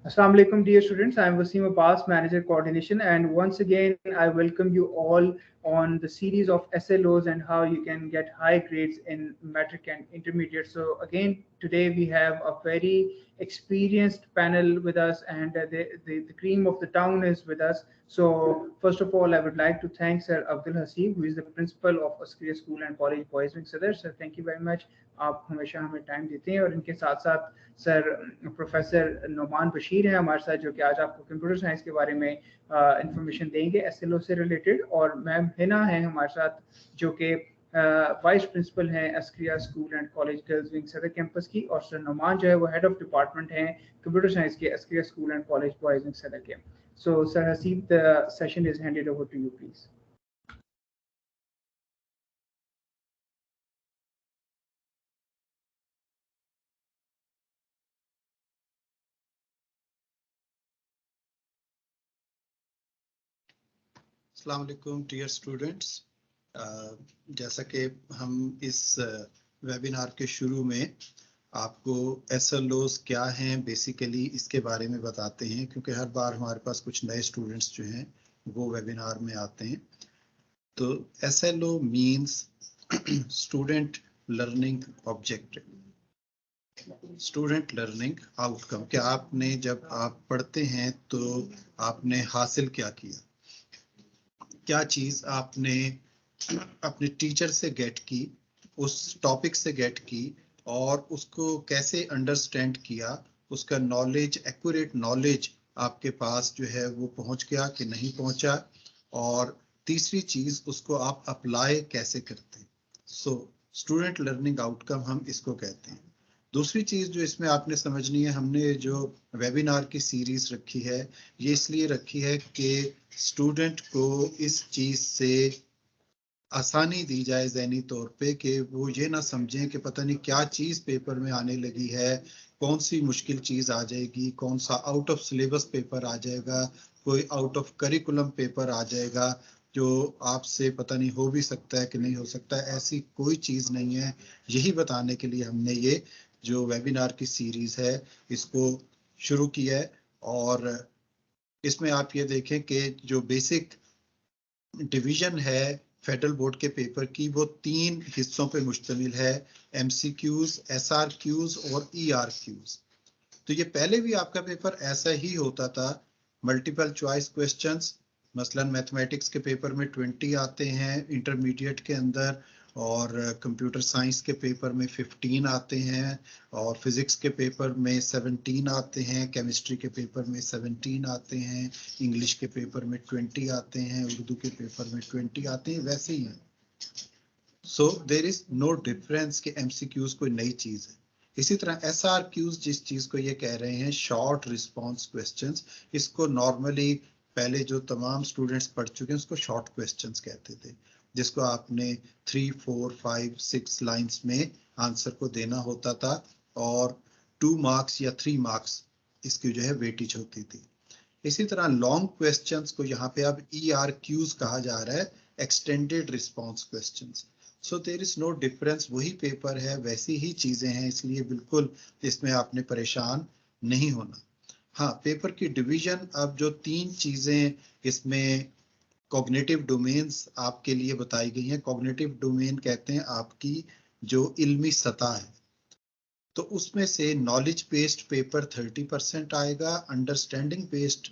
Assalamu alaikum, dear students. I am Wasim Abbas, Manager Coordination, and once again, I welcome you all on the series of SLOs and how you can get high grades in metric and intermediate. So, again, today we have a very experienced panel with us, and the cream of the town is with us. So, first of all, I would like to thank Sir Abdul Hasib, who is the principal of Askariya School and College Boys Wing Sadar. Sir, thank you very much. आप हमेशा हमें time देते हैं और इनके साथ साथ sir professor Noman Bashir हैं हमारे साथ जो कि आज आपको कंप्यूटर साइंस के बारे में इंफॉर्मेशन देंगे एसएलओ से रिलेटेड और मैम हिना हैं हमारे साथ जो कि वाइस प्रिंसिपल हैं Askaria school and college girls wing Saddar campus की और सर नोमान जो है वो हेड ऑफ डिपार्टमेंट हैं कंप्यूटर साइंस के Askaria school and college boys wing Saddar के so sir Haseeb the session is handed over to you please अस्सलाम वालेकुम डियर स्टूडेंट्स। जैसा कि हम इस वेबिनार के शुरू में आपको एसएलओस क्या हैं बेसिकली इसके बारे में बताते हैं, क्योंकि हर बार हमारे पास कुछ नए स्टूडेंट्स जो हैं वो वेबिनार में आते हैं। तो SLO means student learning objective, student learning outcome. कि आपने जब आप पढ़ते हैं तो आपने हासिल क्या किया, क्या चीज आपने अपने टीचर से गेट की, उस टॉपिक से गेट की और उसको कैसे अंडरस्टैंड किया, उसका नॉलेज, एक्यूरेट नॉलेज आपके पास जो है वो पहुंच गया कि नहीं पहुंचा, और तीसरी चीज उसको आप अप्लाई कैसे करते हैं। सो स्टूडेंट लर्निंग आउटकम हम इसको कहते हैं। दूसरी चीज जो इसमें आपने समझनी है, हमने जो वेबिनार की सीरीज रखी है ये इसलिए रखी है कि स्टूडेंट को इस चीज से आसानी दी जाए ज़हनी तौर पे कि वो ये ना समझें कि पता नहीं क्या चीज़ पेपर में आने लगी है, कौन सी मुश्किल चीज़ आ जाएगी, कौन सा आउट ऑफ सिलेबस पेपर आ जाएगा, कोई आउट ऑफ करिकुलम पेपर आ जाएगा जो आपसे पता नहीं हो भी सकता है कि नहीं हो सकता है। ऐसी कोई चीज़ नहीं है। यही बताने के लिए हमने ये जो वेबिनार की सीरीज है इसको शुरू किया है। और इसमें आप ये देखें कि जो बेसिक डिवीजन है फेडरल बोर्ड के पेपर की वो 3 हिस्सों पे मुश्तमिल है, एमसीक्यूज, एसआरक्यूज और ईआरक्यूज। तो ये पहले भी आपका पेपर ऐसा ही होता था, मल्टीपल चॉइस क्वेश्चंस। मसलन मैथमेटिक्स के पेपर में 20 आते हैं इंटरमीडिएट के अंदर, और कंप्यूटर साइंस के पेपर में 15 आते हैं, और फिजिक्स के पेपर में 17 आते हैं, केमिस्ट्री के पेपर में 17 आते हैं, इंग्लिश के पेपर में 20 आते हैं, उर्दू के पेपर में 20 आते हैं, वैसे ही हैं। So there is no difference कि एमसीक्यूज कोई नई चीज है। इसी तरह एसआरक्यूज जिस चीज को ये कह रहे हैं, शॉर्ट रिस्पॉन्स क्वेश्चंस, इसको नॉर्मली पहले जो तमाम स्टूडेंट्स पढ़ चुके हैं उसको शॉर्ट क्वेश्चंस कहते थे, जिसको आपने 3, 4, 5, 6 लाइंस में आंसर को देना होता था, और 2 मार्क्स या 3 मार्क्स इसकी जो है वेटेज होती थी। इसी तरह लॉन्ग क्वेश्चंस को यहाँ पे अब ERQs कहा जा रहा है, extended response questions. So there is no difference, वही पेपर है, वैसी ही चीजें हैं, इसलिए बिल्कुल इसमें आपने परेशान नहीं होना। हाँ, पेपर की डिवीजन अब जो 3 चीजें इसमें कॉग्निटिव डोमेन्स आपके लिए बताई गई हैं। कॉग्निटिव डोमेन कहते हैं आपकी जो इल्मी सतह है, तो उसमें से नॉलेज बेस्ड पेपर 30% आएगा, अंडरस्टैंडिंग बेस्ड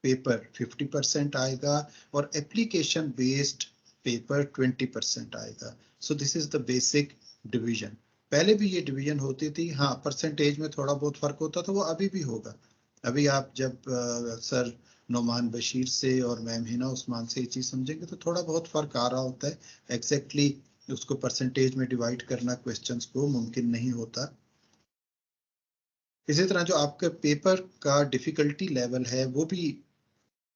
पेपर 50% आएगा, और एप्लीकेशन बेस्ड पेपर 20% आएगा। So this is the basic division. पहले भी ये डिवीजन होती थी। हाँ, परसेंटेज में थोड़ा बहुत फर्क होता था, वो अभी भी होगा। अभी आप जब सर नोमान बशीर से और मैम हिना उस्मान से ये चीज समझेंगे तो थोड़ा बहुत फर्क आ रहा होता है। एग्जैक्टली उसको परसेंटेज में डिवाइड करना क्वेश्चंस को मुमकिन नहीं होता। इसी तरह जो आपके पेपर का डिफिकल्टी लेवल है वो भी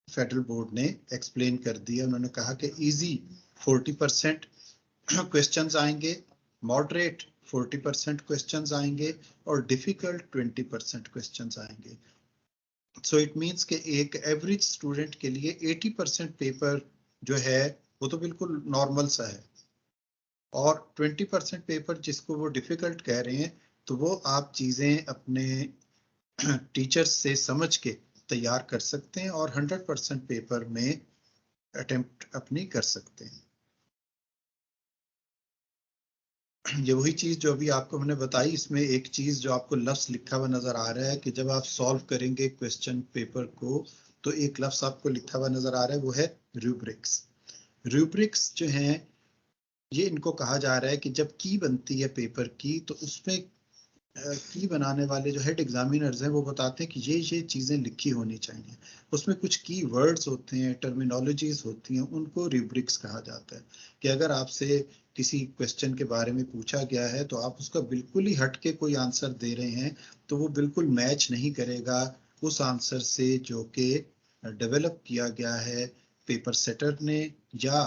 फेडरल बोर्ड ने एक्सप्लेन कर दिया। उन्होंने कहा कि इजी 40% क्वेश्चंस आएंगे, मॉडरेट 40% क्वेश्चंस आएंगे, और डिफिकल्ट 20% क्वेश्चंस आएंगे। सो इट मींस कि एक एवरेज स्टूडेंट के लिए 80% पेपर जो है वो तो बिल्कुल नॉर्मल सा है, और 20% पेपर जिसको वो डिफिकल्ट कह रहे हैं तो वो आप चीजें अपने टीचर्स से समझ के तैयार कर सकते हैं और 100% पेपर में अटेम्प्ट अपनी कर सकते हैं। ये वही चीज जो अभी आपको मैंने बताई, इसमें एक चीज जो आपको लफ्ज लिखा हुआ नजर आ रहा है कि जब आप सॉल्व करेंगे क्वेश्चन पेपर को तो एक लफ्ज आपको लिखा हुआ नजर आ रहा है, वो है रूब्रिक्स। रूब्रिक्स जो हैं ये इनको कहा जा रहा है कि जब की बनती है पेपर की तो उसमें की बनाने वाले जो हेड एग्जामिनर्स हैं वो बताते हैं कि ये चीजें लिखी होनी चाहिए। उसमें कुछ की वर्ड्स होते हैं, टर्मिनोलॉजीज होती हैं, उनको रूब्रिक्स कहा जाता है। कि अगर आपसे किसी क्वेश्चन के बारे में पूछा गया है तो आप उसका बिल्कुल ही हट के कोई आंसर दे रहे हैं तो वो बिल्कुल मैच नहीं करेगा उस आंसर से जो कि डेवलप किया गया है पेपर सेटर ने या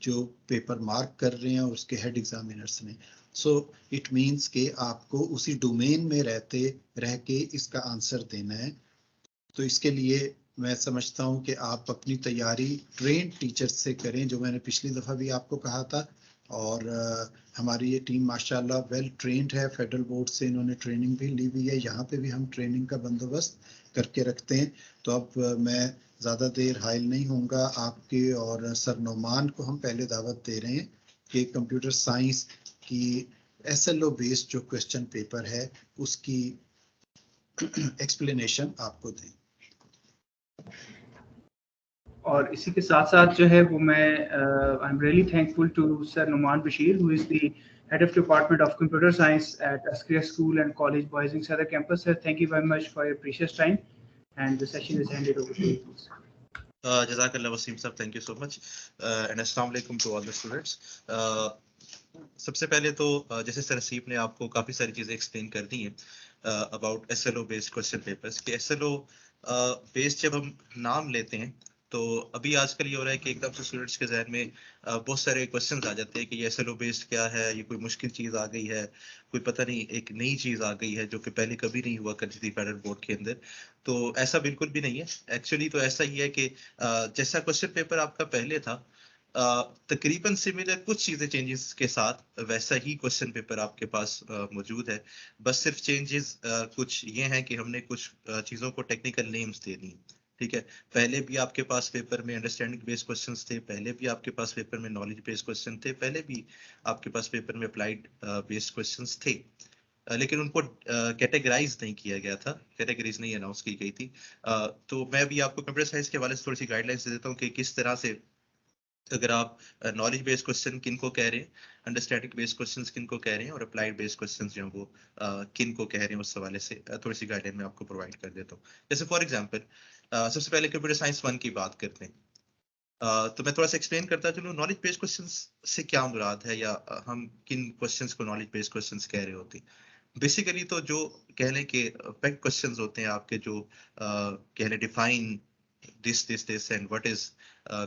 जो पेपर मार्क कर रहे हैं और उसके हेड एग्जामिनर्स ने। सो इट मीन्स कि आपको उसी डोमेन में रहते रह के इसका आंसर देना है। तो इसके लिए मैं समझता हूं कि आप अपनी तैयारी ट्रेन टीचर से करें, जो मैंने पिछली दफ़ा भी आपको कहा था। और हमारी ये टीम माशाल्लाह वेल ट्रेंड है, फेडरल बोर्ड से इन्होंने ट्रेनिंग भी ली हुई है, यहाँ पे भी हम ट्रेनिंग का बंदोबस्त करके रखते हैं। तो अब मैं ज़्यादा देर हाइल नहीं होऊंगा आपके, और सर नोमान को हम पहले दावत दे रहे हैं कि कंप्यूटर साइंस की SLO बेस्ड जो क्वेश्चन पेपर है उसकी एक्सप्लेनेशन आपको दें। और इसी के साथ साथ जो है वो मैं I am really thankful to sir Numan Bashir who is the head of department of computer science at Askaria school and college boys wing Saddar campus. Sir thank you very much for your precious time and the session is handed over to you. Jazakallah Wasim sir, thank you so much and assalamu alaikum to all the students. सबसे पहले तो जैसे sir नसीब ने आपको काफ़ी सारी चीज़ें एक्सप्लेन कर दी हैं about SLO based question papers कि SLO बेस्ड जब हम नाम लेते हैं तो अभी आजकल ये हो रहा है कि एकदम से स्टूडेंट्स के जहन में बहुत सारे क्वेश्चंस आ जाते हैं कि ये SLO बेस्ड क्या है, ये कोई मुश्किल चीज़ आ गई है, कोई पता नहीं एक नई चीज़ आ गई है जो कि पहले कभी नहीं हुआ करती थी फेडरल बोर्ड के अंदर। तो ऐसा बिल्कुल भी नहीं है। एक्चुअली तो ऐसा ही है कि जैसा क्वेश्चन पेपर आपका पहले था तकरीबन सिमिलर कुछ चीज़ें चेंजेस के साथ वैसा ही क्वेश्चन पेपर आपके पास मौजूद है। बस सिर्फ चेंजेस कुछ ये हैं कि हमने कुछ चीज़ों को टेक्निकल नेम्स दे दी। ठीक है, पहले भी आपके पास पेपर में अंडरस्टैंडिंग बेस्ड क्वेश्चंस थे, पहले भी आपके पास पेपर में नॉलेज बेस्ड क्वेश्चन थे, पहले भी आपके पास पेपर में अप्लाइड बेस्ड क्वेश्चंस थे, लेकिन उनको कैटेगराइज नहीं किया गया था, कैटेगरीज नहीं अनाउंस की गई थी। तो मैं भी आपको कंप्यूटर साइंस के हवाले से थोड़ी सी गाइडलाइंस दे देता हूँ कि किस तरह से अगर आप नॉलेज बेस्ड क्वेश्चन किन को कह रहे हैं, अंडरस्टैंडिंग बेस्ड क्वेश्चंस किन को कह रहे हैं और अप्लाइड बेस्ड क्वेश्चंस जो हैं वो किन को कह रहे हैं, उस हवाले से थोड़ी सी गाइडलाइन मैं आपको प्रोवाइड कर देता हूँ। जैसे फॉर एग्जांपल सबसे पहले कंप्यूटर साइंस 1 की बात करते हैं। तो मैं थोड़ा सा एक्सप्लेन करता चलूँ नॉलेज बेस्ड क्वेश्चंस से क्या मुराद है या हम किन क्वेश्चंस को नॉलेज बेस्ड क्वेश्चंस कह रहे होते हैं। बेसिकली तो जो कह लें कि फैक्ट क्वेश्चंस होते हैं आपके, जो कह लें define this and what is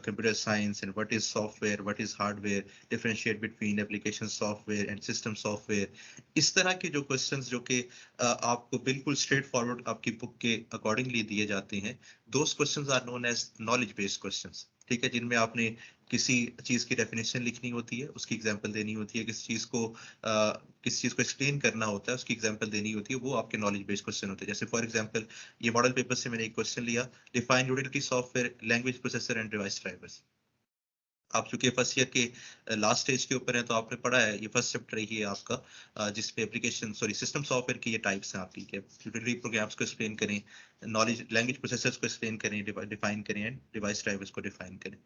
computer science and what is software, what is hardware, differentiate between application software and system software, इस तरह के जो क्वेश्चंस जो कि आपको बिल्कुल स्ट्रेट फॉरवर्ड आपकी बुक के अकॉर्डिंगली दिए जाते हैं, those questions are known as knowledge based questions. ठीक है, जिनमें आपने किसी चीज की डेफिनेशन लिखनी होती है, उसकी एग्जांपल देनी होती है, किसी चीज को एक्सप्लेन करना होता है, उसकी एग्जांपल देनी होती है, वो आपके नॉलेज बेस्ड क्वेश्चन होते हैं। जैसे फॉर एग्जांपल ये मॉडल पेपर से मैंने एक क्वेश्चन लिया, define utility software language processor and device drivers. आप चूंकि फर्स्ट ईयर के लास्ट स्टेज के ऊपर है तो आपने पढ़ा है, ये फर्स्ट चैप्टर ही है आपका जिसपे एप्लीकेशन सिस्टम सॉफ्टवेयर की ये टाइप्स हैं आपकी, यूटिलिटी प्रोग्राम्स को एक्सप्लेन करें, नॉलेज लैंग्वेज प्रोसेसर्स को एक्सप्लेन करें, डिफाइन करें एंड डिवाइस ड्राइवर्स को डिफाइन करें।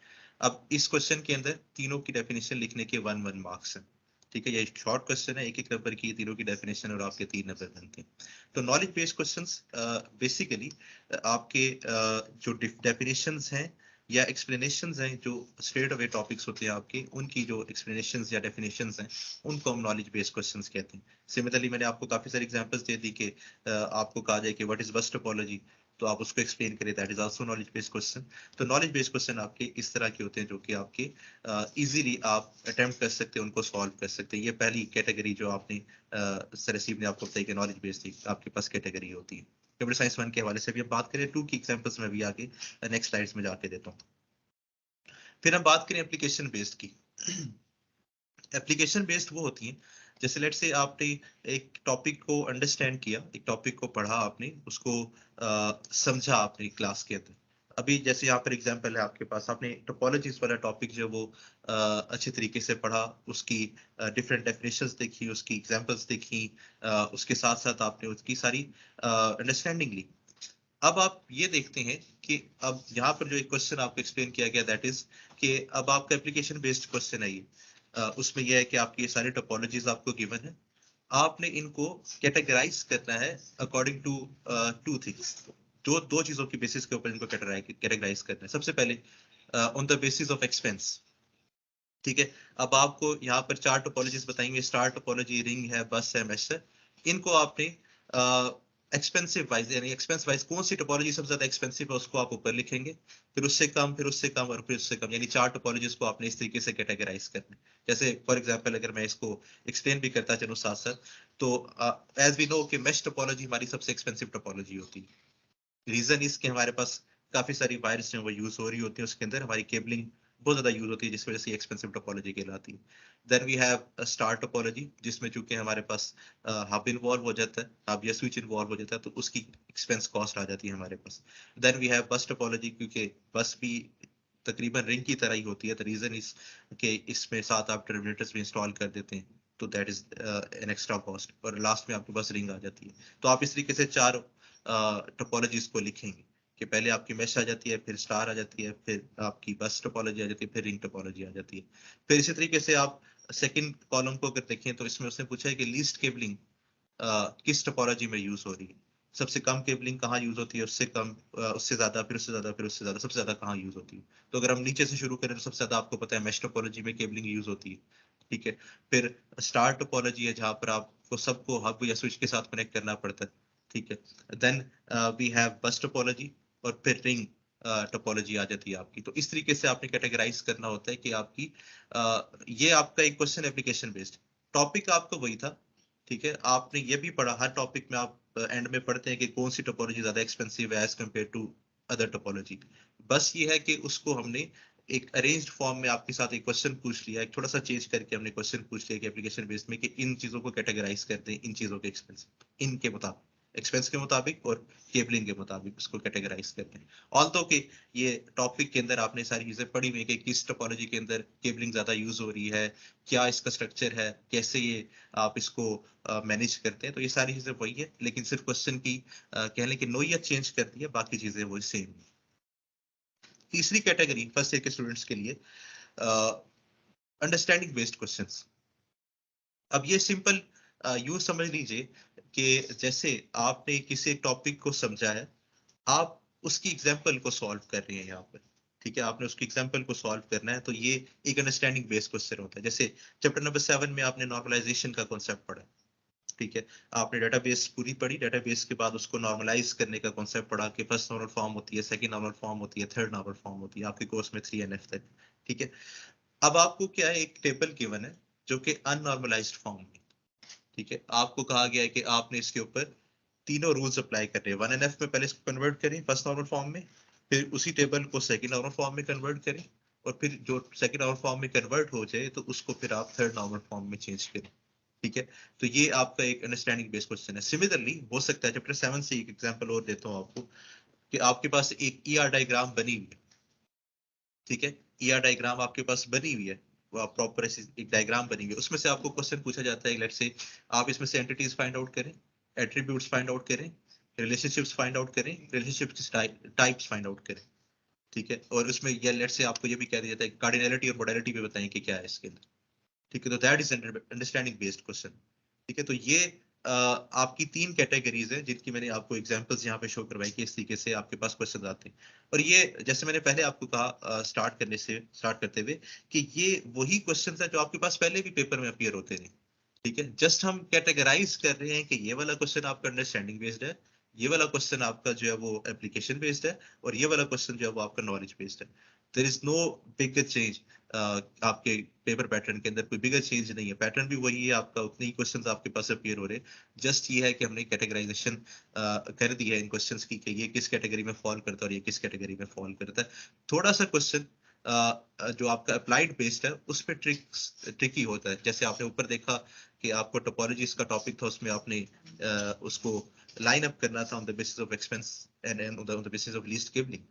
अब इस क्वेश्चन के अंदर तीनों की डेफिनेशन लिखने के 1-1 मार्क्स हैं। ठीक है, ये शॉर्ट क्वेश्चन है, एक नंबर की तीनों की डेफिनेशन और आपके 3 नंबर बनते हैं। तो नॉलेज बेस्ड क्वेश्चंस बेसिकली आपके जो डेफिनेशंस हैं या एक्सप्लेनेशंस हैं, जो स्ट्रेट अवे टॉपिक्स होते हैं आपके, उनकी जो एक्सप्लेनेशंस या डेफिनेशंस हैं उनको हम नॉलेज बेस्ड क्वेश्चंस कहते हैं। सिमिलरली मैंने आपको काफी सारी एग्जांपल्स दे दी कि आपको कहा जाए कि व्हाट इज बस टोपोलॉजी, तो आप उसको एक्सप्लेन करें, that is also knowledge based question. तो नॉलेज बेस्ड क्वेश्चन आपके इस तरह के होते हैं जो कि आपके इजीली आप अटेम्प्ट कर सकते हैं, उनको सॉल्व कर सकते हैं। ये पहली कैटेगरी जो आपने सर रसीब ने आपको बताई कि नॉलेज बेस्ड थी, आपके पास कैटेगरी होती है। कंप्यूटर साइंस 1 के हवाले से भी हम बात करें, 2 की एग्जांपल्स में भी आगे नेक्स्ट स्लाइड्स में जाके देता हूँ। फिर हम बात करें एप्लीकेशन बेस्ड की। एप्लीकेशन बेस्ड वो होती हैं जैसे लेट से आपने एक टॉपिक को अंडरस्टैंड किया, एक टॉपिक को पढ़ा आपने, उसको समझा आपने क्लास के अंदर। अभी जैसे यहाँ पर एग्जांपल है आपके पास, आपने टोपोलॉजीज वाला टॉपिक जो वो अच्छे तरीके से पढ़ा, उसकी डिफरेंट डेफिनेशंस देखी, उसकी एग्जांपल्स देखी, उसके साथ साथ आपने उसकी सारी अंडरस्टैंडिंग ली। अब आप ये देखते हैं कि अब यहाँ पर जो एक क्वेश्चन आपको एक्सप्लेन किया गया, दैट इज कि अब आपका एप्लीकेशन बेस्ड क्वेश्चन है ये। उसमें यह है कि आपकी ये सारी टोपोलॉजीज आपको गिवन है, आपने इनको कैटेगराइज करना है अकॉर्डिंग टू टू थिंग्स। दो चीजों की बेसिस के ऊपर इनको कैटेगराइज करना है। सबसे पहले on the basis of expense, ठीक है। अब आपको यहाँ पर चार टोपोलॉजीज बताएंगे, स्टार टोपोलॉजी, रिंग है, बस है, मेश है। इनको आपने एक्सपेंसिव वाइज, यानी एक्सपेंस वाइज कौन सी टोपोलॉजी सबसे ज्यादा एक्सपेंसिव है उसको आप ऊपर लिखेंगे, फिर उससे कम, फिर उससे कम और फिर उससे कम, यानी चार टोपोलॉजीज को आपने इस तरीके से कैटेगराइज करना है। जैसे फॉर एग्जांपल अगर मैं इसको एक्सप्लेन भी करता चलूं साथ साथ, तो एज वी नो कि मेश टोपोलॉजी हमारी सबसे एक्सपेंसिव टोपोलॉजी होती है। रीजन इसके हमारे पास काफी सारी वायर्स जो वो यूज हो रही होती है, उसके अंदर हमारी केबलिंग बहुत ज्यादा यूज होती है, जिस वजह से एक्सपेंसिव टोपोलॉजी कहलाती है। Then we have star topology, जिसमें चूंकि हमारे पास हब इन्वॉल्व हो जाता है, हब या स्विच इन्वॉल्व हो जाता है, तो उसकी एक्सपेंस कॉस्ट आ जाती है हमारे पास। Then we have bus topology, क्योंकि बस भी तकरीबन रिंग की तरह ही होती है, द रीजन इज कि इसमें साथ आप टर्मिनेटर्स भी इंस्टॉल कर देते हैं, तो that is an extra cost, और लास्ट में आपके पास रिंग आ जाती है। तो आप इस तरीके से चार टोपोलॉजीज को लिखेंगे कि पहले आपकी मेश आ जाती है, फिर स्टार आ जाती है, फिर आपकी बस टोपोलॉजी आ जाती है, फिर रिंग टोपोलॉजी आ जाती है। फिर इसी तरीके से आप सेकंड कॉलम को अगर देखें तो इसमें उसने पूछा है कि लीस्ट केबलिंग किस टोपोलॉजी में यूज हो रही है, सबसे कम केबलिंग कहाँ यूज होती है, उससे कम, उससे ज्यादा, फिर उससे ज्यादा, फिर उससे ज्यादा, सबसे ज्यादा कहाँ यूज होती है। तो अगर हम नीचे से शुरू करें तो सबसे ज्यादा आपको पता है मेश टोपोलॉजी में केबलिंग यूज होती है, ठीक है। फिर स्टार टोपोलॉजी है जहां पर आपको सबको हब या स्विच के साथ कनेक्ट करना पड़ता है, ठीक है। Then we have bus topology, और फिर रिंग टोपोलॉजी आ जाती है आपकी। तो इस तरीके से आपने कैटेगराइज करना होता है कि आपकी ये आपका एक क्वेश्चन एप्लीकेशन बेस्ड टॉपिक आपका वही था, ठीक है। आपने ये भी पढ़ा, हर टॉपिक में आप एंड में पढ़ते हैं कि कौन सी टोपोलॉजी ज्यादा एक्सपेंसिव है as compare to other topology. बस ये है कि उसको हमने एक अरेंज्ड फॉर्म में आपके साथ एक क्वेश्चन पूछ लिया, एक थोड़ा सा चेंज करके हमने क्वेश्चन पूछ लिया कि एप्लीकेशन बेस्ड में कि इन चीजों को कैटेगराइज करते हैं, इन चीजों के एक्सपेंस, इनके मुताबिक, एक्सपेंस के मुताबिक और केबलिंग के मुताबिक उसको कैटेगराइज करते हैं। ऑल्दो कि ये टॉपिक के अंदर आपने सारी चीजें पढ़ी हुई है कि किस टोपोलॉजी के अंदर केबलिंग ज्यादा यूज हो रही है, क्या इसका स्ट्रक्चर है, कैसे ये आप इसको मैनेज करते हैं, तो ये सारी चीजें वही है, लेकिन सिर्फ क्वेश्चन की कह लें कि नोयत चेंज करती है, बाकी चीजें वही सेम। तीसरी कैटेगरी फर्स्ट ईयर के स्टूडेंट्स के लिए अंडरस्टैंडिंग बेस्ड क्वेश्चंस। अब ये सिंपल यूं समझ लीजिए कि जैसे आपने किसी एक टॉपिक को समझा है, आप उसकी एग्जांपल को सॉल्व कर रहे हैं यहाँ पर, ठीक है। आपने उसकी एग्जांपल को सॉल्व करना है, तो ये एक अंडरस्टैंडिंग बेस्ड क्वेश्चन होता है। जैसे चैप्टर नंबर 7 में आपने नॉर्मलाइजेशन का कॉन्सेप्ट पढ़ा, ठीक है। आपने डेटाबेस पूरी पढ़ी, डेटाबेस के बाद उसको नॉर्मलाइज करने का कॉन्सेप्ट पढ़ा कि फर्स्ट नॉर्मल फॉर्म होती है, सेकंड नॉर्मल फॉर्म होती है, थर्ड नॉर्मल फॉर्म होती है, आपके कोर्स में 3NF तक, ठीक है। अब आपको क्या है, एक टेबल गिवन है जो कि अननॉर्मलाइज्ड फॉर्म में, ठीक है। आपको कहा गया है कि आपने इसके ऊपर तीनों रूल्स अप्लाई कर रहे हैं। 1NF में पहले इसको कन्वर्ट करें फर्स्ट नॉर्मल फॉर्म में, फिर उसी टेबल को सेकंड नॉर्मल फॉर्म में कन्वर्ट करें, और फिर जो सेकंड नॉर्मल फॉर्म में कन्वर्ट हो जाए तो उसको फिर आप थर्ड नॉर्मल फॉर्म में चेंज करें, ठीक है। तो ये आपका एक अंडरस्टैंडिंग बेस्ड क्वेश्चन है। सिमिलरली हो सकता है चैप्टर 7 से एक एग्जांपल और देता हूं आपको, कि आपके पास एक ER डायग्राम बनी हुई है, ठीक है। ER डायग्राम आपके पास बनी हुई है, वो प्रॉपर एक डायग्राम बनी हुई है, उसमें से आपको क्वेश्चन पूछा जाता है, लेट्स से आप इसमें से एंटिटीज फाइंड आउट करें, एट्रीब्यूट्स फाइंड आउट करें, रिलेशनशिप्स फाइंड आउट करें, रिलेशनशिप्स टाइप्स फाइंड आउट करें, ठीक है। और उसमें ये लेट्स से आपको ये भी कह दिया जाता है कार्डिनैलिटी और मॉडलिटी भी बताएं कि क्या है इसके अंदर, ठीक है। तो that is understanding based question, ठीक है। तो ये आपकी तीन कैटेगरीज है जिनकी मैंने आपको एग्जांपल्स यहाँ पे शो करवाई कि इस तरीके से आपके पास क्वेश्चन आते हैं। और ये जैसे मैंने पहले आपको कहा स्टार्ट करते हुए कि ये वही क्वेश्चन है जो आपके पास पहले भी पेपर में अपीयर होते थे, ठीक है। जस्ट हम कैटेगराइज कर रहे हैं कि ये वाला क्वेश्चन आपका अंडरस्टैंडिंग बेस्ड है, ये वाला क्वेश्चन आपका जो है वो एप्लीकेशन बेस्ड है, और ये वाला क्वेश्चन जो है वो आपका नॉलेज बेस्ड है। There is no big change, आपके पेपर पैटर्न के अंदर कोई बिगर चेंज नहीं है, पैटर्न भी वही है आपका, उतने ही क्वेश्चंस आपके पास अपीयर हो रहे हैं। जस्ट ये है कि हमने कैटेगराइजेशन कर दी है इन क्वेश्चंस की कि ये किस कैटेगरी में फॉल करता है और ये किस कैटेगरी में फॉल करता है। थोड़ा सा क्वेश्चन जो आपका अप्लाइड बेस्ड है उस पर ट्रिकी होता है। जैसे आपने ऊपर देखा कि आपको टोपोलॉजीज का टॉपिक था, उसमें आपने उसको लाइन अप करना था on the basis of expense and on the basis of least giving,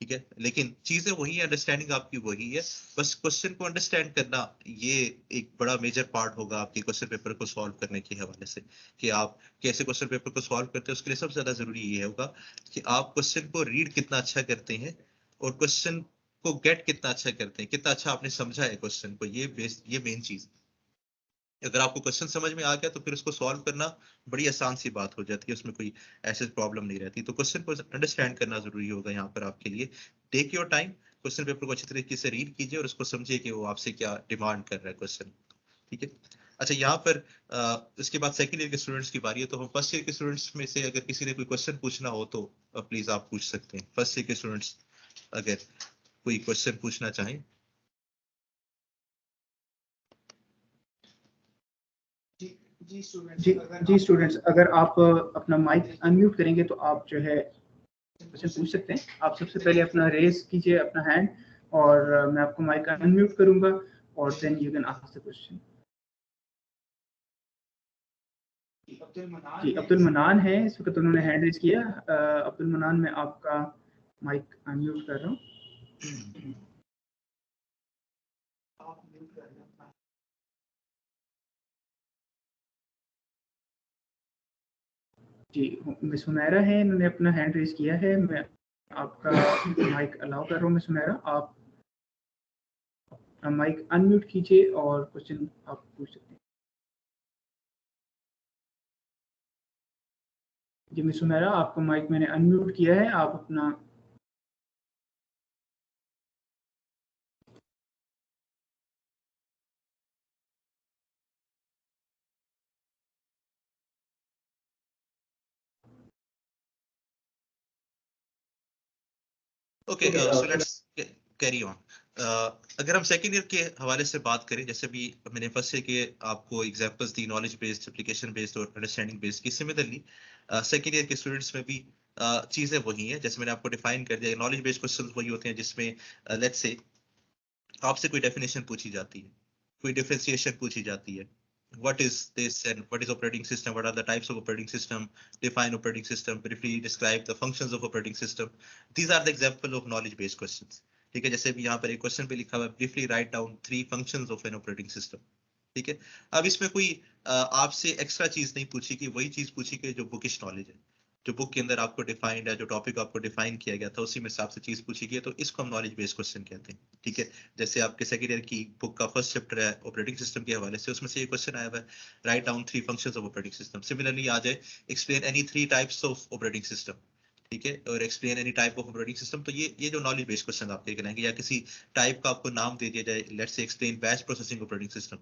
ठीक है, लेकिन चीजें वही है, अंडरस्टैंडिंग आपकी वही है, बस क्वेश्चन को अंडरस्टैंड करना ये एक बड़ा मेजर पार्ट होगा आपके क्वेश्चन पेपर को सॉल्व करने के हवाले से, कि आप कैसे क्वेश्चन पेपर को सॉल्व करते हैं। उसके लिए सबसे ज्यादा जरूरी ये होगा कि आप क्वेश्चन को रीड कितना अच्छा करते हैं और क्वेश्चन को गेट कितना अच्छा करते हैं, कितना अच्छा आपने समझा है क्वेश्चन को, ये मेन चीज। अगर आपको क्वेश्चन समझ में आ गया तो फिर उसको सॉल्व करना बड़ी आसान सी बात हो जाती है, उसमें कोई ऐसे प्रॉब्लम नहीं रहती। तो क्वेश्चन को अंडरस्टैंड करना जरूरी होगा यहाँ पर आपके लिए। Take your time, question paper को अच्छी तरीके से रीड कीजिए और उसको समझिए कि वो आपसे क्या डिमांड कर रहा है क्वेश्चन, ठीक है। अच्छा, यहाँ पर इसके बाद सेकंड ईयर के स्टूडेंट्स की बारी है, तो हम फर्स्ट ईयर के स्टूडेंट्स में से अगर किसी ने कोई क्वेश्चन पूछना हो तो प्लीज आप पूछ सकते हैं। फर्स्ट ईयर के स्टूडेंट्स अगर कोई क्वेश्चन पूछना चाहें। जी स्टूडेंट्स, अगर आप अपना माइक अनम्यूट करेंगे तो आप जो है क्वेश्चन पूछ सकते हैं। आप सबसे पहले अपना रेज कीजिए अपना हैंड, और मैं आपको माइक अनम्यूट करूंगा और then you can ask the question. जी, अब्दुल मनान है इस वक्त, उन्होंने हैंड रेज किया। अब्दुल मनान, मैं आपका माइक अनम्यूट कर रहा हूँ। जी, मिस हुमैरा है, इन्होंने अपना हैंड रेज किया है। मैं आपका माइक अलाउ कर रहा हूँ। मिस हुमैरा, आप माइक अनम्यूट कीजिए और क्वेश्चन आप पूछ सकते हैं। जी मिस हुमैरा, आपका माइक मैंने अनम्यूट किया है, आप अपना okay, so let's carry on. अगर हम सेकेंड ईयर के हवाले से बात करें, जैसे भी मैंने फर्स्ट ईयर के आपको एग्जांपल्स दी, नॉलेज बेस्ड, एप्लीकेशन बेस्ड और अंडरस्टैंडिंग बेस्ड की, सिमिलरली सेकेंड ईयर के स्टूडेंट्स में भी चीजें वही हैं। जैसे मैंने आपको डिफाइन कर दिया, नॉलेज बेस्ड क्वेश्चंस वही होते हैं जिसमें लेट्स से आपसे कोई डेफिनेशन पूछी जाती है, कोई डिफरेंशिएशन पूछी जाती है, what is this and what is operating system, what are the types of operating system, define operating system, briefly describe the functions of operating system. These are the example of knowledge based questions, ठीक है। जैसे भी यहाँ पर एक question पे लिखा हुआ है, briefly write down 3 functions of an operating system, ठीक है। अब इसमें कोई आपसे एक्स्ट्रा चीज नहीं पूछी कि वही चीज पूछी कि जो बुकिश नॉलेज है, जो बुक के अंदर आपको डिफाइंड है, जो टॉपिक आपको डिफाइन किया गया था उसी में से आपसे चीज पूछी गई, तो इसको हम नॉलेज बेस्ड क्वेश्चन कहते हैं, ठीक है। जैसे आपके सेकंड ईयर की बुक का फर्स्ट चैप्टर है ऑपरेटिंग सिस्टम के हवाले से, उसमें से ये क्वेश्चन आया हुआ है, write down 3 functions of operating system. Similarly आ जाए, explain any 3 types of operating system, ठीक है, और explain any type of operating system. तो ये जो नॉलेज बेस्ड क्वेश्चन आपके कहलाएंगे, या किसी टाइप का आपको नाम दे दिया जाए, let's say explain batch processing operating system,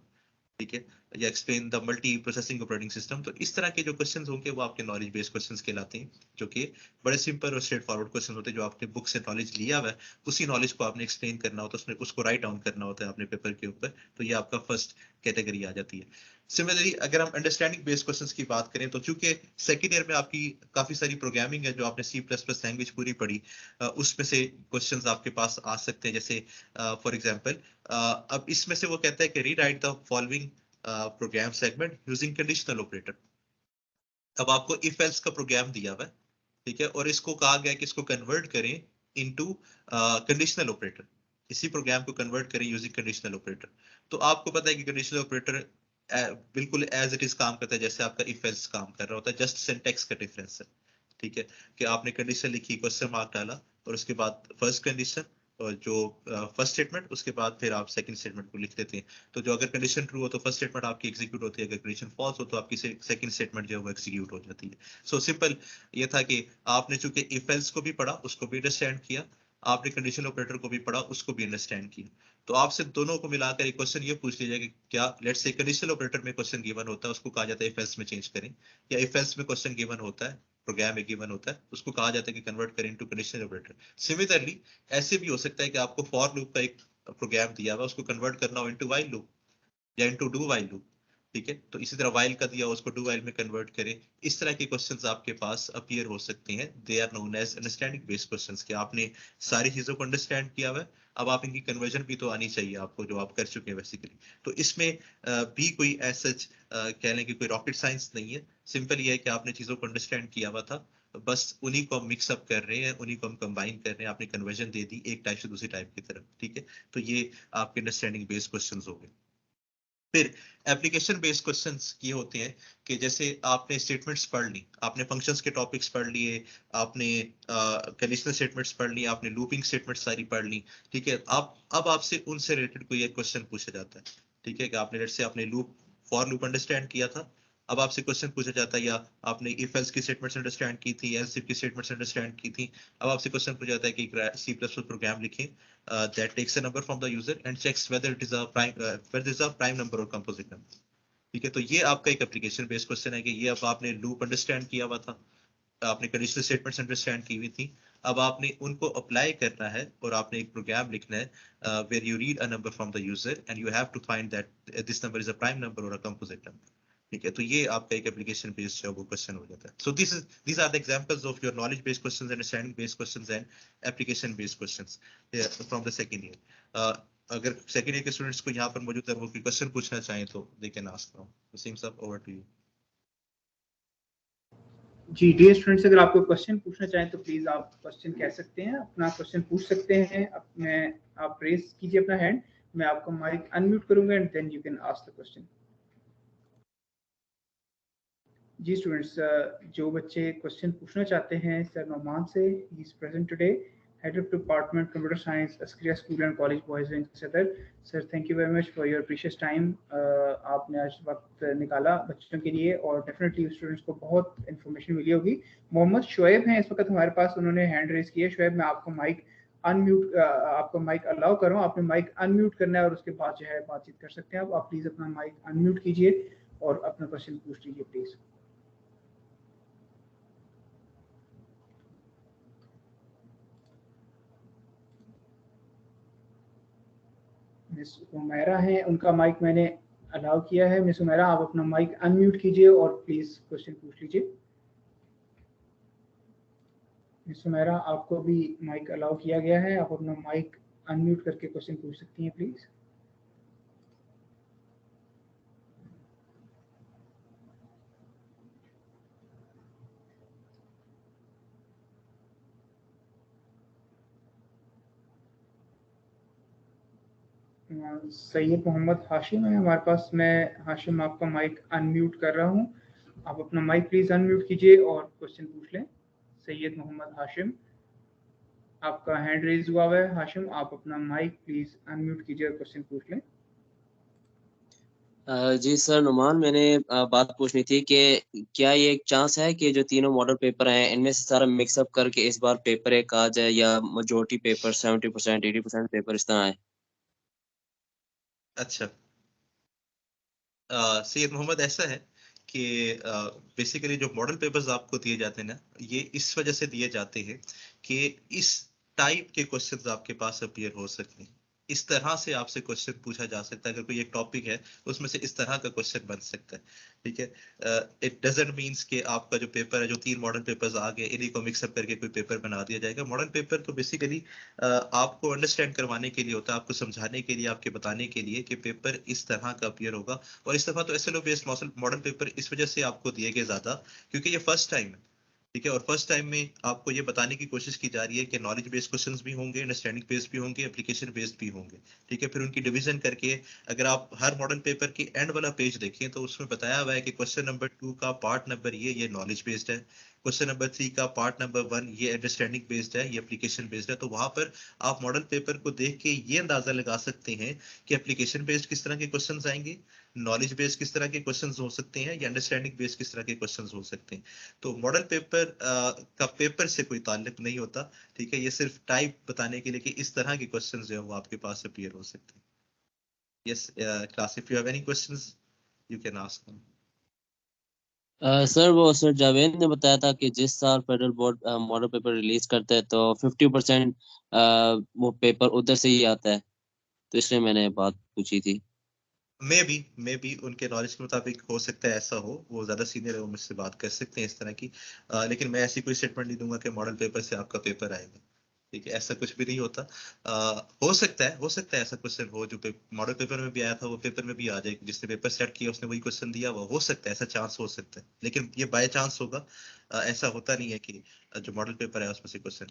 ठीक है, या explain the multi processing operating system. तो इस तरह के जो क्वेश्चंस होंगे वो आपके नॉलेज बेस्ड क्वेश्चंस कहलाते हैं, जो कि बड़े सिंपल और स्ट्रेट फॉरवर्ड क्वेश्चन होते हैं। जो आपने बुक से नॉलेज लिया हुआ है उसी नॉलेज को आपने एक्सप्लेन करना होता है, उसमें उसको राइट डाउन करना होता है अपने पेपर के ऊपर। तो ये आपका फर्स्ट कैटेगरी आ जाती है। सिमिलरली अगर हम अंडरस्टैंडिंग बेस्ड क्वेश्चंस की बात करें, तो चूंकि सेकंड ईयर में आपकी काफी सारी प्रोग्रामिंग है, जो आपने C++ लैंग्वेज पूरी पढ़ी, उसमें से क्वेश्चंस आपके पास आ सकते हैं। जैसे फॉर एग्जांपल अब इसमें से वो कहता है कि rewrite the following program segment using conditional operator. अब आपको इफ एल्स का प्रोग्राम दिया हुआ है, ठीक है, और इसको कहा गया है कि इसको कन्वर्ट करें इनटू कंडीशनल ऑपरेटर, इसी प्रोग्राम को कन्वर्ट करें यूजिंग कंडीशनल ऑपरेटर। तो आपको पता है कि कंडीशनल ऑपरेटर बिल्कुल एज इट इज काम करता है जैसे आपका इफ एल्स काम कर रहा होता है, जस्ट सिंटैक्स का डिफरेंस है, ठीक है, कि आपने कंडीशन लिखी, क्वेश्चन मार्क डाला, और उसके बाद फर्स्ट कंडीशन और जो फर्स्ट स्टेटमेंट, उसके बाद फिर आप सेकंड स्टेटमेंट को लिख देते हैं। तो जो अगर कंडीशन ट्रू हो तो फर्स्ट स्टेटमेंट आपकी एग्जीक्यूट होती है, अगर कंडीशन फॉल्स हो तो आपकी सेकंड स्टेटमेंट जो है वो एग्जीक्यूट हो जाती है। सो सिंपल ये था कि आपने चूंकि इफ एल्स को भी पढ़ा, उसको भी अंडरस्टैंड किया, आपने कंडीशनल ऑपरेटर को भी पढ़ा, उसको भी अंडरस्टैंड किया। तो आपसे दोनों को मिलाकर एक क्वेश्चन ये पूछ लिया जाए कि क्या लेट्स से कंडीशनल ऑपरेटर में क्वेश्चन गिवन होता है, उसको कहा जाता है इफ एल्स में चेंज करें, या इफ एल्स में क्वेश्चन गिवन होता है, प्रोग्राम एक गिवन होता है, उसको कहा जाता है कि कन्वर्ट करें इनटू कंडीशनल ऑपरेटर। सिमिलरली ऐसे भी हो सकता है कि आपको फॉर लूप का एक प्रोग्राम दिया हुआ, उसको कन्वर्ट करना हो इनटू व्हाइल लूप या इनटू डू व्हाइल लूप, ठीक है। तो इसी तरह वाइल का दिया उसको डू वाइल में कन्वर्ट करें, इस तरह के क्वेश्चंस आपके पास अपीयर हो सकते हैं। They are known as understanding based questions, कि आपने सारी चीजों को अंडरस्टैंड किया हुआ है, अब आप इनकी कन्वर्जन भी तो आनी चाहिए आपको, जो आप कर चुके हैं बेसिकली। तो इसमें भी कोई ऐसा कह लें कि कोई रॉकेट साइंस नहीं है, सिंपल ये है कि आपने चीजों को अंडरस्टैंड किया हुआ था, बस उन्हीं को हम मिक्सअप कर रहे हैं, उन्हीं को हम कंबाइन कर रहे हैं, आपने कन्वर्जन दे दी एक टाइप से दूसरी टाइप की तरफ, ठीक है। तो ये आपके अंडरस्टैंडिंग बेस्ड क्वेश्चंस हो गए। फिर एप्लीकेशन बेस्ड क्वेश्चंस ये होते हैं कि जैसे आपने स्टेटमेंट्स पढ़ ली, आपने फंक्शंस के टॉपिक्स पढ़ लिए, आपने कंडीशनल स्टेटमेंट्स पढ़ ली, आपने लूपिंग स्टेटमेंट्स सारी पढ़ ली, ठीक है। अब आपसे उनसे रिलेटेड कोई एक क्वेश्चन पूछा जाता है, ठीक है, कि आपने लेट्स से आपने लूप फॉर लूप अंडरस्टैंड किया था, अब आपसे क्वेश्चन पूछा जाता है, या आपने इफ एल्स की स्टेटमेंट्स अंडरस्टैंड की थी, एल्स इफ की स्टेटमेंट्स अंडरस्टैंड की थी, अब आपसे क्वेश्चन पूछा जाता है कि सी प्लस प्लस प्रोग्राम लिखें that takes a number from the user and checks whether it is a prime number or composite number, ठीक है। तो ये आपका एक एप्लीकेशन बेस्ड क्वेश्चन है कि ये अब आपने लूप अंडरस्टैंड किया हुआ था, आपने कंडीशनल स्टेटमेंट्स अंडरस्टैंड की हुई थी, अब आपने उनको अप्लाई करना है और आपने एक प्रोग्राम लिखना है where you read a number from the user and you have to find that this number is a prime number or a composite number, ठीक है। तो ये आपका एक एप्लीकेशन बेस्ड जो वो क्वेश्चन हो जाता है। सो these are the examples of your knowledge based questions, understanding based questions and application based questions from the second year. अगर सेकंड ईयर के स्टूडेंट्स को यहाँ पर मौजूद है, वो कोई क्वेश्चन पूछना चाहें तो they can ask now. Wasim साहब, ओवर टू यू। जी डियर स्टूडेंट्स, अगर आपको क्वेश्चन पूछना चाहें तो प्लीज आप क्वेश्चन कह सकते हैं, अपना क्वेश्चन पूछ सकते हैं। अपने आप रेज कीजिए अपना हैंड, मैं आपको माइक अनम्यूट करूंगा and then you can ask the question. जी स्टूडेंट्स, जो बच्चे क्वेश्चन पूछना चाहते हैं सर नोमान से, he is present today, head of department computer science, Askaria school and college boys in Saddar. Sir thank you very much for your precious time. आपने आज वक्त निकाला बच्चों के लिए और डेफिनेटली स्टूडेंट्स को बहुत इन्फॉर्मेशन मिली होगी। मोहम्मद शुएब हैं इस वक्त हमारे पास, उन्होंने हैंड रेज किया। शुएब, मैं आपको माइक अनम्यूट आपको माइक अलाउ करूँ, आपने माइक अनम्यूट करना है और उसके बाद जो है बातचीत कर सकते हैं। आप प्लीज अपना माइक अनम्यूट कीजिए और अपना क्वेश्चन पूछ लीजिए प्लीज। मिस उमैरा हैं, उनका माइक मैंने अलाउ किया है। मिस उमैरा, आप अपना माइक अनम्यूट कीजिए और प्लीज क्वेश्चन पूछ लीजिए। मिस उमैरा, आपको भी माइक अलाउ किया गया है, आप अपना माइक अनम्यूट करके क्वेश्चन पूछ सकती हैं प्लीज। सैयद मोहम्मद हाशिम है हमारे पास। मैं हाशिम आपका माइक अनम्यूट कर रहा हूँ, आप अपना माइक प्लीज अनम्यूट कीजिए और क्वेश्चन पूछ लें। सैयद मोहम्मद हाशिम, आपका हैंड रेज हुआ है। हाशिम, आप अपना माइक प्लीज अनम्यूट कीजिए और क्वेश्चन पूछ लें। जी सर नुमान, मैंने बात पूछनी थी कि क्या ये एक चांस है कि जो तीनों मॉडल पेपर हैं इनमें से सारा मिक्सअप करके इस बार पेपर एक आ जाए, या मेजोरिटी पेपर 70% 80% पेपर इस तरह आए? अच्छा, सैयद मोहम्मद, ऐसा है कि बेसिकली जो मॉडल पेपर्स आपको दिए जाते हैं ना, ये इस वजह से दिए जाते हैं कि इस टाइप के क्वेश्चंस आपके पास अपीयर हो सकें, इस तरह से आपसे क्वेश्चन पूछा जा सकता है। अगर कोई एक टॉपिक है उसमें से इस तरह का क्वेश्चन बन सकता है, ठीक है। इट डजंट मीन्स कि आपका जो पेपर है, जो 3 मॉडल पेपर्स आ गए, इन्हीं को मिक्सअप करके कोई पेपर बना दिया जाएगा। मॉडल पेपर तो बेसिकली आपको अंडरस्टैंड करवाने के लिए होता है, आपको समझाने के लिए, आपके बताने के लिए कि पेपर इस तरह का अपीयर होगा। और इस दफा तो एसएलओ बेस्ड मॉडल पेपर इस वजह से आपको दिए गए ज्यादा क्योंकि ये फर्स्ट टाइम है, ठीक है। और फर्स्ट टाइम में आपको ये बताने की कोशिश की जा रही है कि नॉलेज बेस्ड क्वेश्चंस भी होंगे, अंडरस्टैंडिंग बेस्ड भी होंगे, एप्लीकेशन बेस्ड भी होंगे, ठीक है। फिर उनकी डिवीजन करके अगर आप हर मॉडल पेपर के एंड वाला पेज देखें तो उसमें बताया हुआ है कि क्वेश्चन नंबर 2 का पार्ट नंबर ये नॉलेज बेस्ड है, क्वेश्चन नंबर 3 का पार्ट नंबर 1 ये अंडरस्टैंडिंग बेस्ड है, ये एप्लीकेशन बेस्ड है। तो वहां पर आप मॉडल पेपर को देख के ये अंदाजा लगा सकते हैं कि एप्लीकेशन बेस्ड किस तरह के क्वेश्चंस आएंगे, नॉलेज बेस्ड किस तरह के क्वेश्चंस हो सकते हैं, या अंडरस्टैंडिंग बेस्ड किस तरह के क्वेश्चंस हो सकते हैं। तो मॉडल पेपर का पेपर से कोई ताल्लुक नहीं होता, ठीक है। ये सिर्फ टाइप बताने के लिए कि इस तरह के क्वेश्चंस जो है वो आपके पास अपीयर हो सकते हैं। Yes class, if you have any questions you can ask them. Sir वो सर जावेद ने बताया था कि जिस साल federal board model paper release करता है तो 50% वो पेपर उधर से ही आता है, तो इसलिए मैंने बात पूछी थी। मे बी उनके नॉलेज के मुताबिक हो सकता है ऐसा हो, वो ज्यादा सीनियर है, वो मुझसे बात कर सकते हैं इस तरह की। लेकिन मैं ऐसी कोई स्टेटमेंट नहीं दूंगा कि मॉडल पेपर से आपका पेपर आएगा। ठीक है, ऐसा कुछ भी नहीं होता। हो सकता है ऐसा क्वेश्चन हो जो मॉडल पेपर में भी आया था वो पेपर में भी आ जाए, जिसने पेपर सेट किया उसने वही क्वेश्चन दिया, वो हो सकता है, ऐसा चांस हो सकता है, लेकिन ये बाय चांस होगा। ऐसा होता नहीं है कि जो मॉडल पेपर है उसमें से क्वेश्चन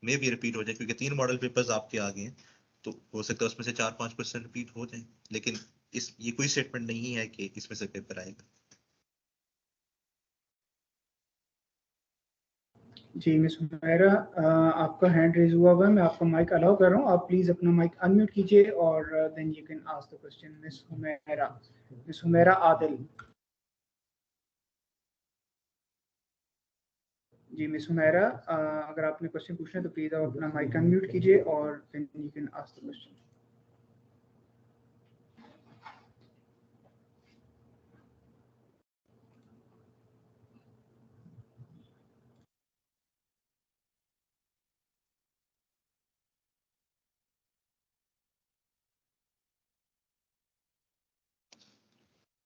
मे भी रिपीट हो जाए, क्योंकि 3 मॉडल पेपर्स आपके आ गए हैं, तो हो सकता है उसमें से 4-5 क्वेश्चन रिपीट हो जाए, लेकिन ये कोई स्टेटमेंट नहीं है कि इसमें से पेपर आएगा। जी मिस हुमैरा, आपका हैंड रेज हुआ है, मैं आपका माइक अलाउ कर रहा हूँ, आप प्लीज अपना माइक अनम्यूट कीजिए और then you can ask the question. Miss Humaira Adil. जी मिस हुमैरा, अगर आपने क्वेश्चन पूछना है तो प्लीज आप अपना माइक अनम्यूट कीजिए और then you can ask the question.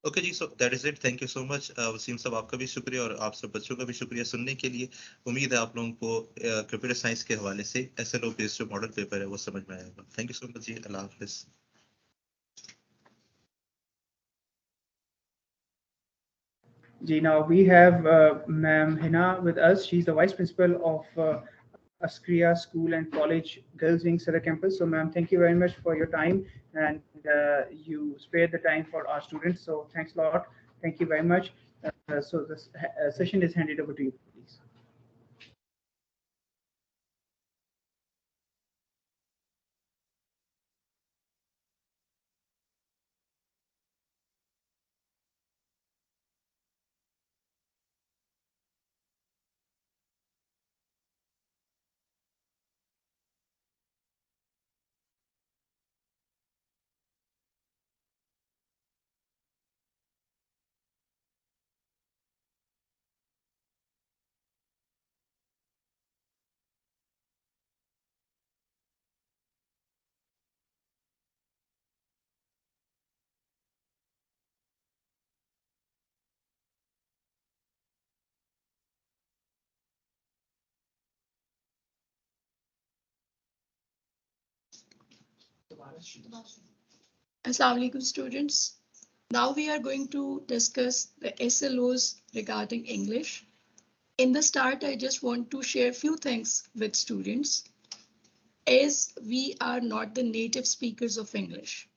Okay जी, so that is it, thank you so much. Wasim साहब, आपका भी शुक्रिया और आप सब बच्चों का भी शुक्रिया सुनने के लिए। उम्मीद है आप लोगों को कंप्यूटर साइंस के हवाले से एसएलओ बेस्ड जो मॉडल पेपर है वो समझ में आएगा। थैंक यू सो मच जी, अल्लाह हाफिज। Ji, now we have Ma'am Hina with us. She's the Vice Principal of Askriya School and College Girls Wing Sada Campus. So, ma'am, thank you very much for your time, and you spared the time for our students. So, thanks a lot. Thank you very much. So, this session is handed over to you, please. Assalamu alaikum students. Now we are going to discuss the SLOs regarding English. In the start, I just want to share a few things with students, as we are not the native speakers of English.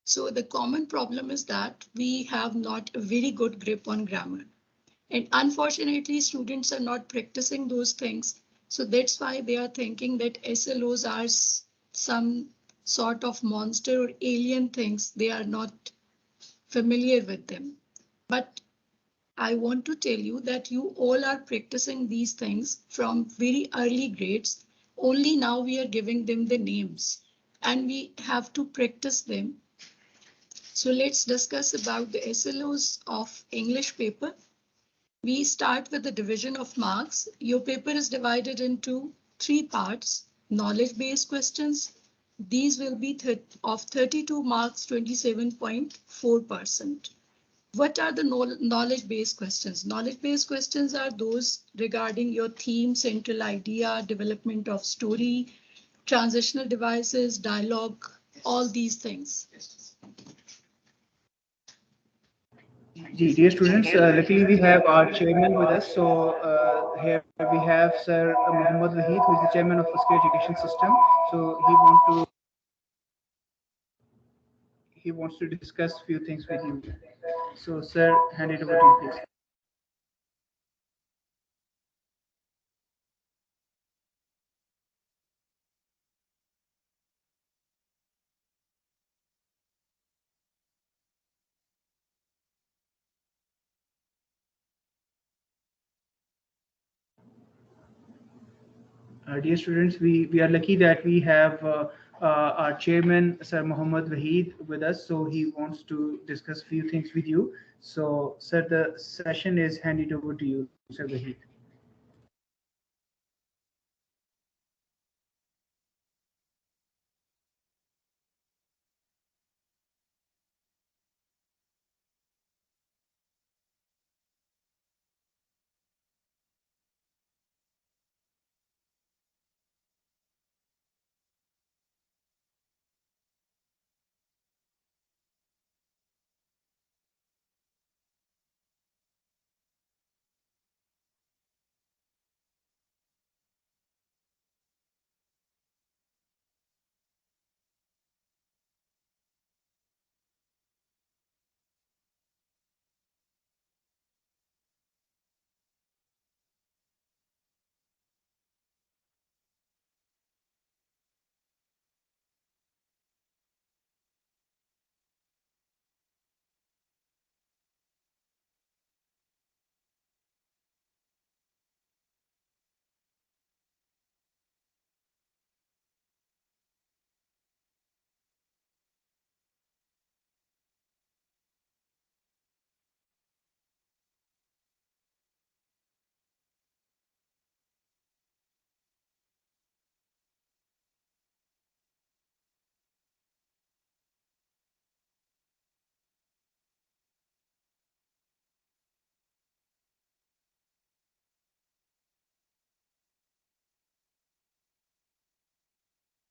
So the common problem is that we have not a very good grip on grammar. And unfortunately, students are not practicing those things. So that's why they are thinking that SLOs are some sort of monster or alien things. They are not familiar with them. But I want to tell you that you all are practicing these things from very early grades. Only now we are giving them the names and we have to practice them. So let's discuss about the SLOs of English paper. We start with the division of marks. Your paper is divided into 3 parts. Knowledge-based questions. These will be of 32 marks, 27.4%. What are the knowledge-based questions? Knowledge-based questions are those regarding your theme, central idea, development of story, transitional devices, dialogue, all these things. Dear students, luckily we have our chairman with us. So here we have Sir Mohammad Wahid, who is the chairman of the Skill Education System. So he wants to discuss a few things with you. So, sir, hand it over to you, please. Dear students, we are lucky that we have our chairman, Sir Mohammad Wahid, with us. So he wants to discuss a few things with you. So, sir, the session is handed over to you, Sir Wahid.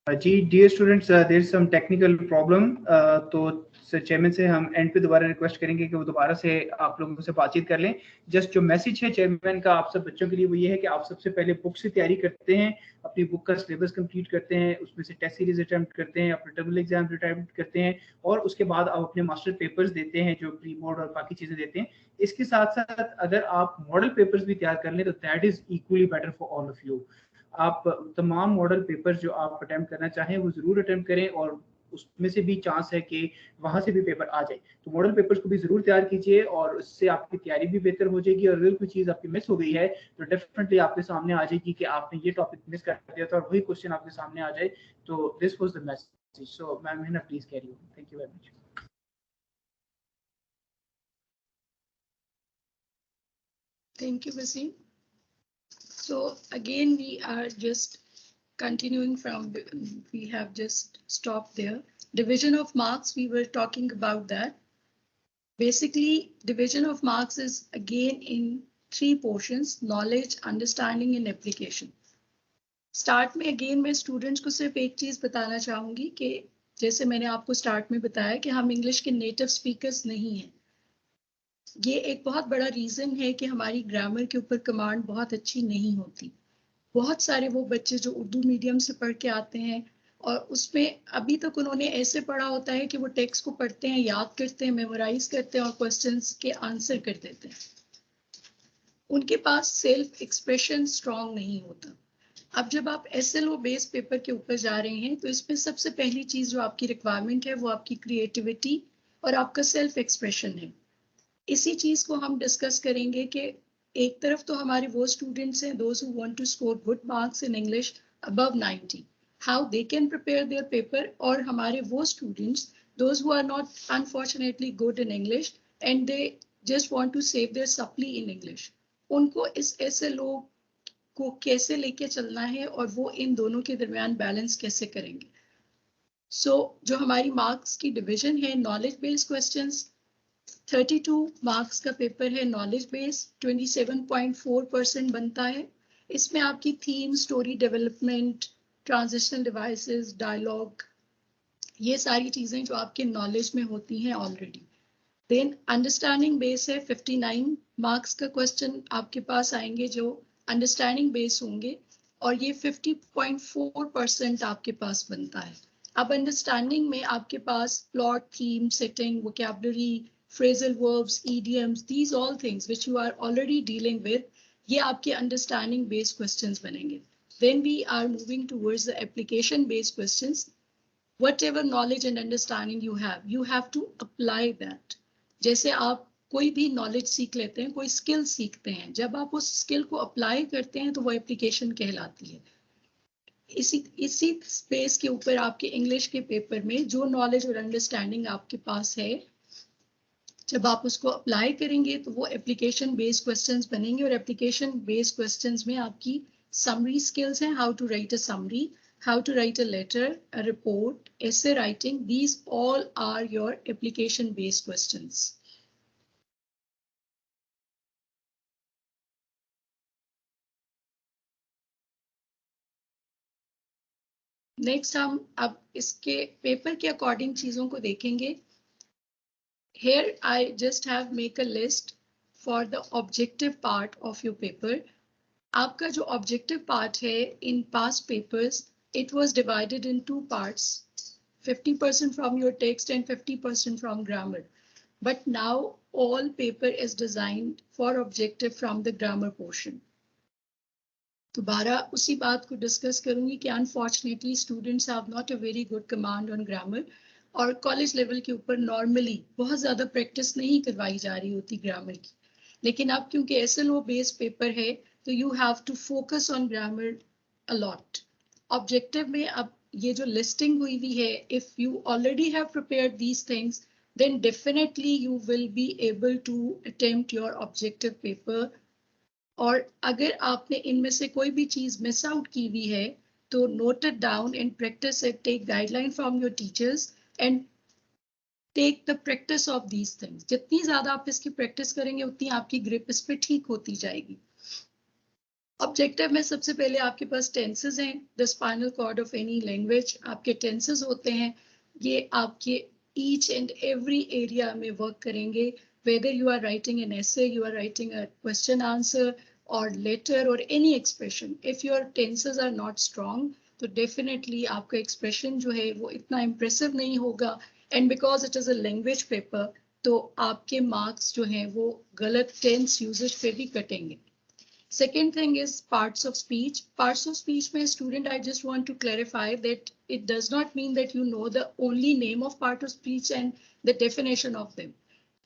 जी dear students, there is some technical problem, तो chairman से हम and पे दोबारा request करेंगे कि वो दोबारा से आप लोगों से बातचीत कर लें। जस्ट जो मैसेज है चेयरमैन का आप सब बच्चों के लिए वो ये है कि आप सबसे पहले बुक से तैयारी करते हैं, अपनी बुक का सिलेबस कंप्लीट करते हैं, उसमें से टेस्ट सीरीज अटेम्प्ट करते हैं, अपने टर्मिनल एग्जाम अटेम्प्ट करते हैं, और उसके बाद आप अपने मास्टर पेपर्स देते हैं जो प्री बोर्ड और बाकी चीज़ें देते हैं। इसके साथ साथ अगर आप मॉडल पेपर्स भी तैयार कर लें तो that is equally better for all of you. आप तमाम मॉडल पेपर जो आप अटेम्प्ट करना चाहें वो जरूर अटेम्प्ट करें, और उसमें से भी चांस है कि वहां से भी पेपर आ जाए। तो मॉडल पेपर्स को भी जरूर तैयार कीजिए, और उससे आपकी तैयारी भी बेहतर हो जाएगी। और अगर कोई चीज आपकी मिस हो गई है तो डेफिनेटली आपके सामने आ जाएगी कि आपने ये टॉपिक मिस कर दिया था, और वही क्वेश्चन आपके सामने आ जाए। तो this was the message. So ma'am Hina please carry on. Thank you very much. Thank you, Vaseem. So again, we are just continuing from, we have just stopped there. Division of marks, we were talking about that. Basically, division of marks is again in 3 portions: knowledge, understanding and application. Start में again मैं students को सिर्फ एक चीज बताना चाहूंगी कि जैसे मैंने आपको स्टार्ट में बताया कि हम इंग्लिश के नेटिव स्पीकर्स नहीं हैं। ये एक बहुत बड़ा रीजन है कि हमारी ग्रामर के ऊपर कमांड बहुत अच्छी नहीं होती। बहुत सारे वो बच्चे जो उर्दू मीडियम से पढ़ के आते हैं और उसमें अभी तक उन्होंने ऐसे पढ़ा होता है कि वो टेक्स्ट को पढ़ते हैं, याद करते हैं, मेमोराइज करते हैं और क्वेश्चंस के आंसर कर देते हैं। उनके पास सेल्फ एक्सप्रेशन स्ट्रांग नहीं होता। अब जब आप SLO बेस्ड पेपर के ऊपर जा रहे हैं तो इसमें सबसे पहली चीज जो आपकी रिक्वायरमेंट है वो आपकी क्रिएटिविटी और आपका सेल्फ एक्सप्रेशन है। इसी चीज को हम डिस्कस करेंगे कि एक तरफ तो हमारे वो स्टूडेंट्स हैं those who want to score good marks in English above 90, how they can prepare their paper, और हमारे वो students those who are not unfortunately good in English and they just want to save their supply in English, उनको इस SLO को कैसे लेके चलना है और वो इन दोनों के दरमियान बैलेंस कैसे करेंगे। सो जो हमारी मार्क्स की डिवीजन है, नॉलेज बेस्ड क्वेश्चंस 32 मार्क्स का पेपर है, नॉलेज बेस्ड 27.4% बनता है। इसमें आपकी theme, story development, transitional devices, dialogue, ये सारी चीजें जो आपके नॉलेज में होती हैं ऑलरेडी। देन अंडरस्टैंडिंग बेस है, 59 मार्क्स का क्वेश्चन आपके पास आएंगे जो अंडरस्टैंडिंग बेस होंगे, और ये 50.4% आपके पास बनता है। अब अंडरस्टैंडिंग में आपके पास plot, theme, setting, vocabulary, phrasal verbs, idioms, these all things which you are already dealing with, ये आपके understanding based questions बनेंगे। Then we are moving towards the application based questions. Whatever knowledge and understanding you have to apply that. जैसे आप कोई भी knowledge सीख लेते हैं, कोई स्किल सीखते हैं, जब आप उस स्किल को अप्लाई करते हैं तो वो एप्लीकेशन कहलाती है। इसी स्पेस के ऊपर आपके इंग्लिश के पेपर में जो नॉलेज और अंडरस्टैंडिंग आपके पास है, जब आप उसको अप्लाई करेंगे तो वो एप्लीकेशन बेस्ड क्वेश्चंस बनेंगे। और एप्लीकेशन बेस्ड क्वेश्चंस में आपकी समरी स्किल्स हैं, how to write a summary, how to write a letter, a report, essay writing, these all are your application based questions. Next हम अब इसके पेपर के according चीजों को देखेंगे। Here I just have make a list for the objective part of your paper. आपका जो objective part है in past papers, it was divided in 2 parts, 50% from your text and 50% from grammar. But now all paper is designed for objective from the grammar portion. दोबारा उसी बात को discuss करूंगी कि unfortunately students have not a very good command on grammar, और college level के ऊपर normally बहुत ज़्यादा प्रैक्टिस नहीं करवाई जा रही होती ग्रामर की। लेकिन अब क्योंकि SLO बेस्ड पेपर है तो you have to focus on grammar a lot. Objective में अब ये जो लिस्टिंग हुई हुई है, if you already have prepared these things then definitely you will be able to attempt your objective paper. और अगर आपने इनमें से कोई भी चीज मिस आउट की हुई है तो note it down and practice it, take guideline from your teachers and take the practice of these things. जितनी ज्यादा आप इसकी प्रैक्टिस करेंगे उतनी आपकी ग्रिप इस पे ठीक होती जाएगी। ऑब्जेक्टिव में सबसे पहले आपके पास टेंसेस हैं, the spinal cord of any language, आपके टेंसेस होते हैं, ये आपके ईच एंड एवरी एरिया में वर्क करेंगे, whether you are writing an essay, you are writing a question answer or letter or any expression. If your tenses are not strong, तो definitely आपका expression जो है वो इतना impressive नहीं होगा, and because it is a language paper, तो आपके marks जो हैं वो गलत tense usage पे भी कटेंगे. Second thing is parts of speech. Parts of speech, my student, I just want to clarify that it does not mean that you know the only name of part of speech and the definition of them.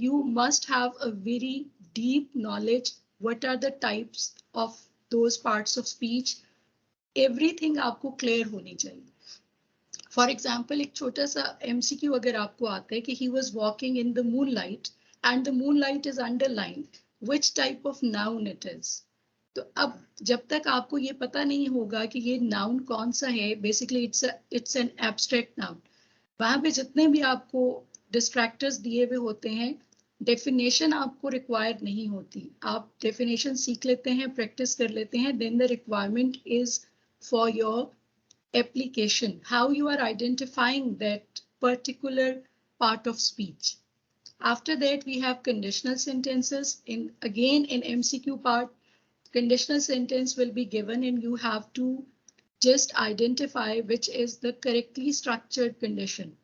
You must have a very deep knowledge. What are the types of those parts of speech? Everything आपको clear होनी चाहिए. For example, एक छोटा सा MCQ अगर आपको आता है कि he was walking in the moonlight and the moonlight is underlined, which type of noun it is? तो अब जब तक आपको ये पता नहीं होगा कि ये नाउन कौन सा है, basically it's an abstract noun, वहां पे जितने भी आपको डिस्ट्रैक्टर्स दिए हुए होते हैं, डेफिनेशन आपको रिक्वायर्ड नहीं होती. आप डेफिनेशन सीख लेते हैं, प्रैक्टिस कर लेते हैं, then the requirement is for your application, how you are identifying that particular part of speech. After that, we have conditional sentences. In MCQ part, conditional sentence will be given and you have to just identify which is the correctly structured condition.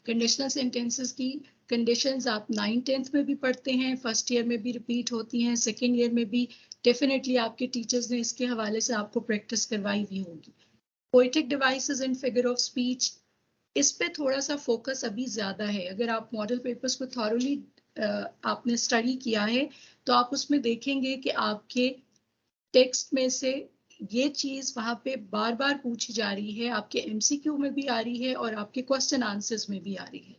Conditional sentences की conditions आप 9th 10th में भी पढ़ते हैं, first year में भी repeat होती हैं, second year में भी definitely आपके teachers ने इसके हवाले से आपको practice करवाई भी होगी. Poetic devices and figure of speech, इस पे थोड़ा सा focus अभी ज्यादा है. अगर आप model papers को thoroughly आपने स्टडी किया है तो आप उसमें देखेंगे कि आपके टेक्स्ट में से ये चीज वहां पे बार बार पूछी जा रही है, आपके MCQ में भी आ रही है और आपके क्वेश्चन आंसर्स में भी आ रही है.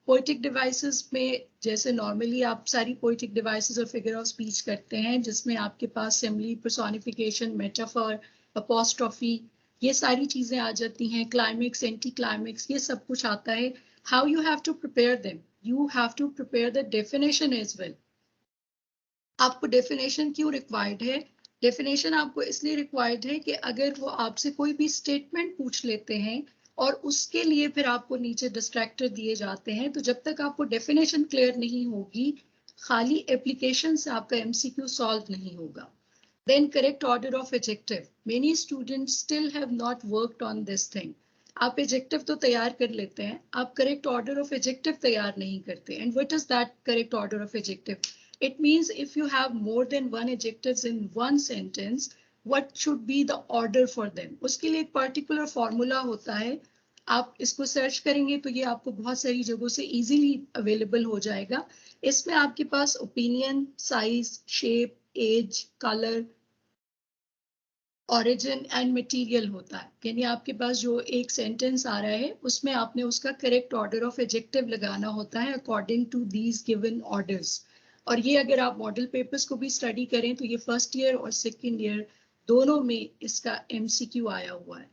पोएटिक डिवाइसेस में जैसे नॉर्मली आप सारी पोएटिक डिवाइसेस और फिगर ऑफ स्पीच करते हैं, जिसमें आपके पास सिमिली, पर्सोनिफिकेशन, मेटाफर, अपॉस्ट्रोफी, ये सारी चीजें आ जाती हैं, क्लाइमेक्स, एंटी क्लाइमेक्स, ये सब कुछ आता है. How you have to prepare them, you have to prepare the definition as well. आपको definition क्यों required है? Definition आपको इसलिए required है कि अगर वो आपसे कोई भी statement पूछ लेते हैं और उसके लिए फिर आपको नीचे distractor दिए जाते हैं, तो जब तक आपको definition clear नहीं होगी, खाली application से आपका MCQ solve नहीं होगा. Then correct order of adjective. Many students still have not worked on this thing. आप एडजेक्टिव तो तैयार कर लेते हैं, आप करेक्ट ऑर्डर ऑफ एडजेक्टिव तैयार नहीं करते. And what is that correct order of adjective? It means if you have more than one adjectives in one sentence, what should be the order for them? उसके लिए एक particular formula होता है. आप इसको सर्च करेंगे तो ये आपको बहुत सारी जगहों से इजीली अवेलेबल हो जाएगा. इसमें आपके पास opinion, size, shape, age, colour, origin and material होता है. यानी आपके पास जो एक सेंटेंस आ रहा है उसमें आपने उसका करेक्ट ऑर्डर ऑफ एडजेक्टिव लगाना होता है according to these given orders. और ये अगर आप मॉडल पेपर्स को भी स्टडी करें तो ये फर्स्ट ईयर और सेकेंड ईयर दोनों में इसका MCQ आया हुआ है.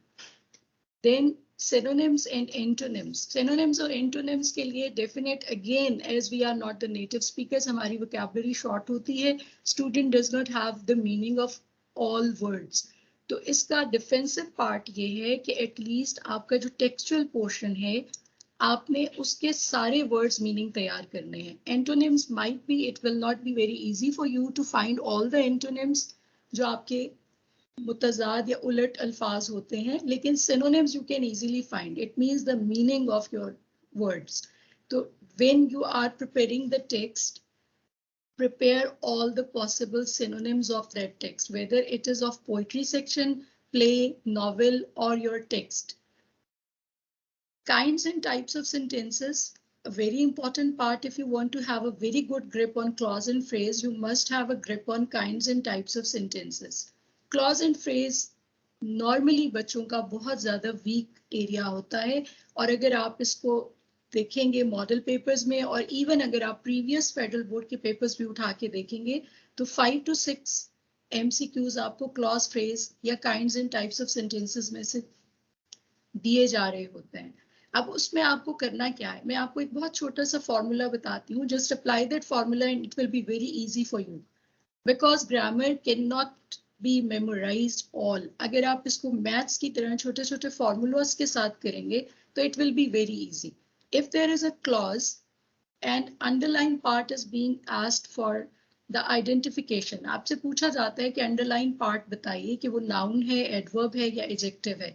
Then synonyms and antonyms. Synonyms और antonyms के लिए definite again, as we are not the native speakers, हमारी vocabulary short होती है. Student does not have the meaning of all words. तो इसका डिफेंसिव पार्ट ये है कि एटलीस्ट आपका जो टेक्सचुअल पोर्शन है, आपने उसके सारे वर्ड्स मीनिंग तैयार करने हैं. Antonyms might be, it will not be very easy for you to find all the antonyms जो आपके मुतजाद या उलट अल्फाज होते हैं, लेकिन synonyms you can easily find. It means the meaning of your words. तो when you are preparing the text, prepare all the possible synonyms of that text, whether it is of poetry section, play, novel, or your text. Kinds and types of sentences, a very important part. If you want to have a very good grip on clause and phrase, you must have a grip on kinds and types of sentences. Clause and phrase normally बच्चों का बहुत ज़्यादा weak area होता है, और अगर आप इसको देखेंगे मॉडल पेपर्स में, और इवन अगर आप प्रीवियस फेडरल बोर्ड के पेपर्स भी उठा के देखेंगे, तो 5 to 6 MCQs आपको क्लॉज फ्रेज या kinds and types of sentences में से दिए जा रहे होते हैं. अब उसमें आपको करना क्या है, मैं आपको एक बहुत छोटा सा फॉर्मूला बताती हूँ. Just apply that formula and it will B very easy for you, because grammar can not be memorized all. अगर आप इसको मैथ्स की तरह छोटे छोटे formulas के साथ करेंगे तो it will be very easy. If there is a clause and underline part is being asked for the identification, आपसे पूछा जाता है कि underline part बताइए कि वो noun है, adverb है या adjective है.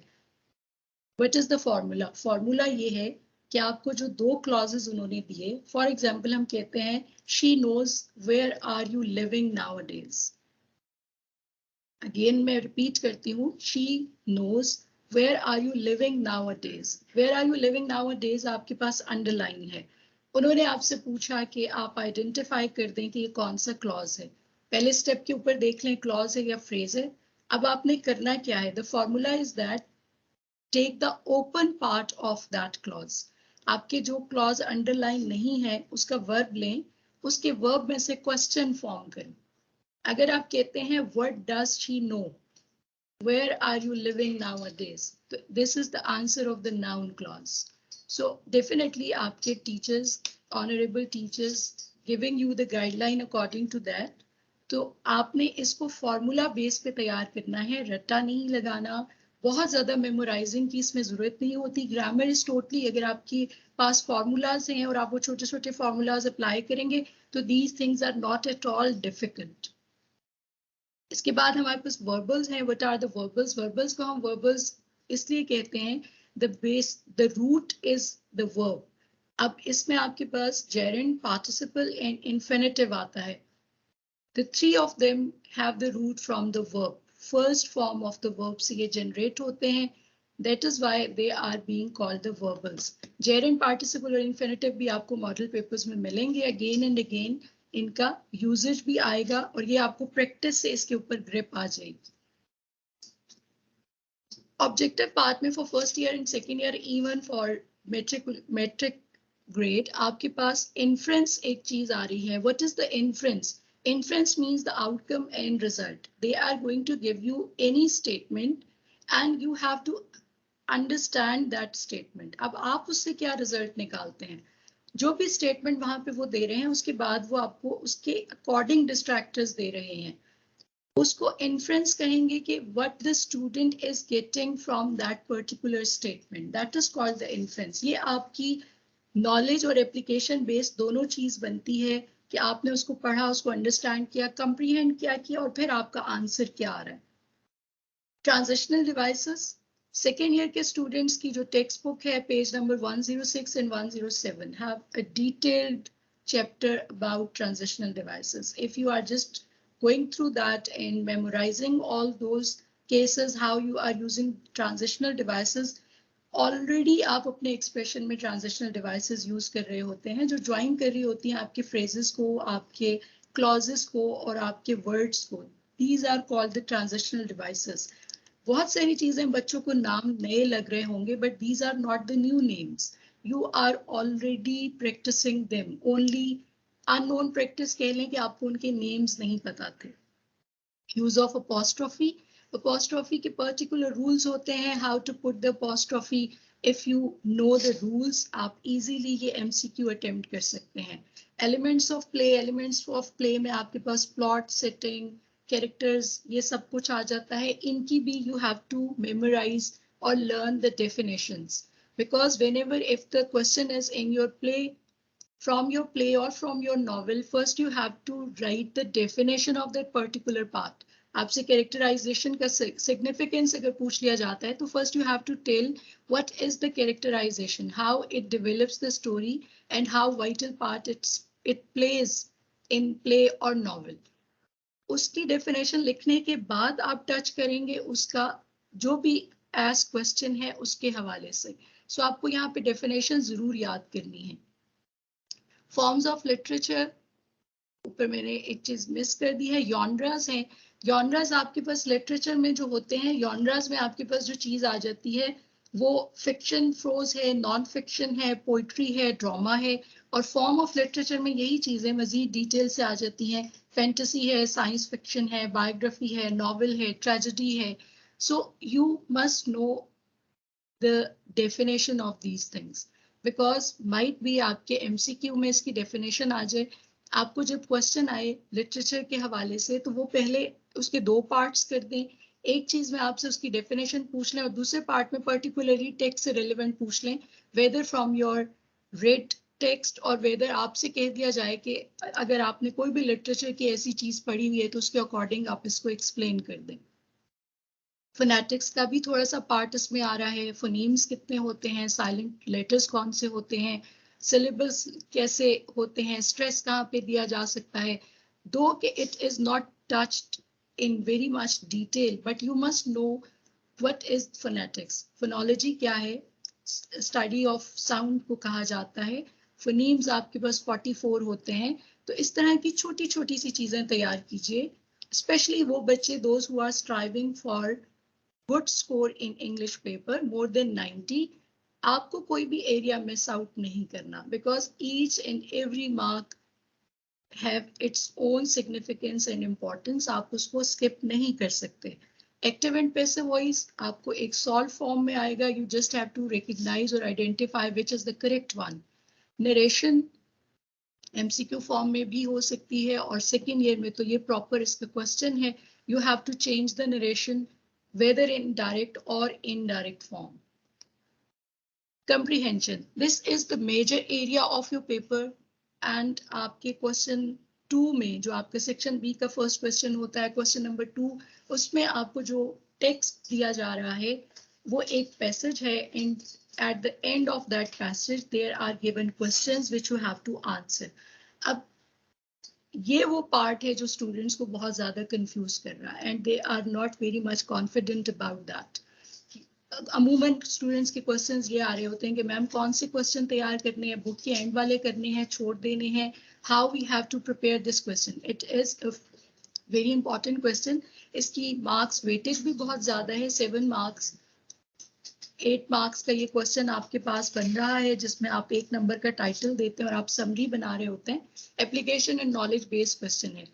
What is the formula? Formula ये है कि आपको जो दो clauses उन्होंने दिए, for example हम कहते हैं she knows where are you living nowadays. Again मैं repeat करती हूँ, she knows where are you living nowadays. Where are you living nowadays आपके पास underline है. उन्होंने आपसे पूछा कि आप identify कर दें कि ये कौन सा clause है. पहले step के ऊपर देख लें clause है या phrase है. अब आपने करना क्या है? The formula is that take the open part of that clause. आपके जो clause underline नहीं है उसका verb लें, उसके verb में से question form करें. अगर आप कहते हैं what does she know, where are you living nowadays, this is the answer of the noun clause. So definitely आपके teachers, honorable teachers giving you the guideline according to that. तो आपने इसको formula base पे तैयार करना है, रट्टा नहीं लगाना. बहुत ज्यादा मेमोराइजिंग की इसमें जरूरत नहीं होती. ग्रामर इज टोटली, अगर आपके पास फॉर्मूलाज हैं और आप वो छोटे छोटे फॉर्मूलाज अप्लाई करेंगे तो these things are not at all difficult. इसके बाद हमारे पास वर्बल्स हैं. What are the verbals? Verbals को हम वर्बल्स इसलिए कहते हैं the base, the root is the verb. अब इसमें आपके पास जेरेंड, पार्टिसिपल एंड इन्फिनिटिव आता है. The three of them have the root from the verb. First form of the verb से ये generate होते हैं. That is why they are being called the verbals. Gerund, participle और infinitive भी आपको model papers में मिलेंगे. Again and again इनका usage भी आएगा और ये आपको practice से इसके ऊपर grip आ जाएगी. Objective part में for first year and second year, even for metric grade, आपके पास inference एक चीज आ रही है. What is the inference? Inference means the outcome and result. They are going to give you any statement and you have to understand that statement. अब आप उससे क्या result निकालते हैं? जो भी statement वहां पे वो दे रहे हैं उसके बाद वो आपको उसके according distractors दे रहे हैं. उसको inference कहेंगे कि what the student is getting from that particular statement. That is called the inference. ये आपकी knowledge और application based दोनों चीज बनती है कि आपने उसको पढ़ा, उसको अंडरस्टैंड किया, कंप्रीहेंड किया और फिर आपका आंसर क्या आ रहा है. ट्रांजिशनल डिवाइसेस, सेकेंड ईयर के स्टूडेंट्स की जो टेक्स्ट बुक है, page number 106 and 107 have a detailed chapter about transitional devices. If you are just going through that and memorising all those cases how you are using transitional devices, already आप अपने expression में transitional devices use कर रहे होते हैं जो join कर रही होती हैं आपके फ्रेजेस को, आपके क्लॉजेस को और आपके वर्ड्स को. These are called the transitional devices. बहुत सारी चीजें बच्चों को नाम नए लग रहे होंगे but these are not the new names. You are already practising them. Only unknown practice कह लें कि आपको उनके नेम्स नहीं पता थे. यूज ऑफ अपॉस्ट्रोफी, apostrophe के particular rules होते हैं. how to put the apostrophe, if you know the rules आप easily ये MCQ attempt कर सकते हैं. elements of play में आपके पास plot, setting, characters ये सब कुछ आ जाता है. इनकी भी you have to memorize or learn the definitions, because whenever if the question is in your play, from your play or from your novel, first you have to write the definition of that particular part. आपसे characterisation का significance अगर पूछ लिया जाता है तो first you have to tell what is the characterisation, how it develops the story and how vital part it plays in play और novel. उसकी डेफिनेशन लिखने के बाद आप टच करेंगे उसका जो भी एस्क क्वेश्चन है उसके हवाले से. सो आपको यहाँ पे डेफिनेशन जरूर याद करनी है. फॉर्म्स ऑफ लिटरेचर, ऊपर मैंने एक चीज मिस कर दी है, यॉनरास हैं. यॉनरास आपके पास लिटरेचर में जो होते हैं, यॉनरास में आपके पास जो चीज आ जाती है वो फिक्शन, प्रोज है, नॉन फिक्शन है, पोइट्री है, ड्रामा है. और फॉर्म ऑफ लिटरेचर में यही चीजें मजीद डिटेल से आ जाती हैं. फैंटेसी है, साइंस फिक्शन है, बायोग्राफी है, नॉवेल है, ट्रेजेडी है. So you must know the definition of these things, because might भी आपके MCQ में इसकी डेफिनेशन आ जाए. आपको जब क्वेश्चन आए लिटरेचर के हवाले से तो वो पहले उसके 2 पार्ट्स कर दें। एक चीज में आपसे उसकी डेफिनेशन पूछ लें और दूसरे पार्ट में पर्टिकुलरली टेक्स्ट से रिलेवेंट पूछ लें, whether from your read text और वेदर आपसे कह दिया जाए कि अगर आपने कोई भी लिटरेचर की ऐसी चीज पढ़ी हुई है तो उसके अकॉर्डिंग आप इसको एक्सप्लेन कर दें। फोनेटिक्स का भी थोड़ा सा पार्ट इसमें आ रहा है, फोनीम्स कितने होते हैं, साइलेंट लेटर्स कौन से होते हैं, सिलेबस कैसे होते हैं, स्ट्रेस कहाँ पे दिया जा सकता है। दो कि it is not touched in very much detail, but you must know what is phonetics. Phonology क्या है, स्टडी ऑफ साउंड को कहा जाता है। फोनीम्स आपके पास 44 होते हैं। तो इस तरह की छोटी छोटी सी चीजें तैयार कीजिए, स्पेशली वो बच्चे those who are striving for good score in English paper more than 90। आपको कोई भी एरिया मिस आउट नहीं करना, because each and every mark have its own significance and importance. आप उसको skip नहीं कर सकते। Active and passive voice आपको एक solve form में आएगा, you just have to recognize or identify which is the correct one. Narration MCQ form में भी हो सकती है और second year में तो ये proper इसका question है, you have to change the narration whether in direct or indirect form. Comprehension, this is the major area of your paper. And आपके क्वेश्चन 2 में जो आपके सेक्शन बी का फर्स्ट क्वेश्चन होता है, क्वेश्चन नंबर 2, उसमें आपको जो टेक्स्ट दिया जा रहा है वो एक पैसेज है, and at the end of that passage there are given questions which you have to answer. अब ये वो पार्ट है जो स्टूडेंट्स को बहुत ज्यादा कंफ्यूज कर रहा है, and they are not very much confident about that. अमूमन स्टूडेंट्स के क्वेश्चंस ये आ रहे होते हैं कि मैम कौन से क्वेश्चन तैयार करने हैं, बुक के एंड वाले करने हैं, छोड़ देने हैं, how we have to prepare this question. It is a very important question. इसकी मार्क्स वेटेज भी बहुत ज्यादा है, 7 मार्क्स, 8 मार्क्स का ये क्वेश्चन आपके पास बन रहा है, जिसमें आप 1 नंबर का टाइटल देते हैं और आप समरी बना रहे होते हैं। Application and knowledge based question है।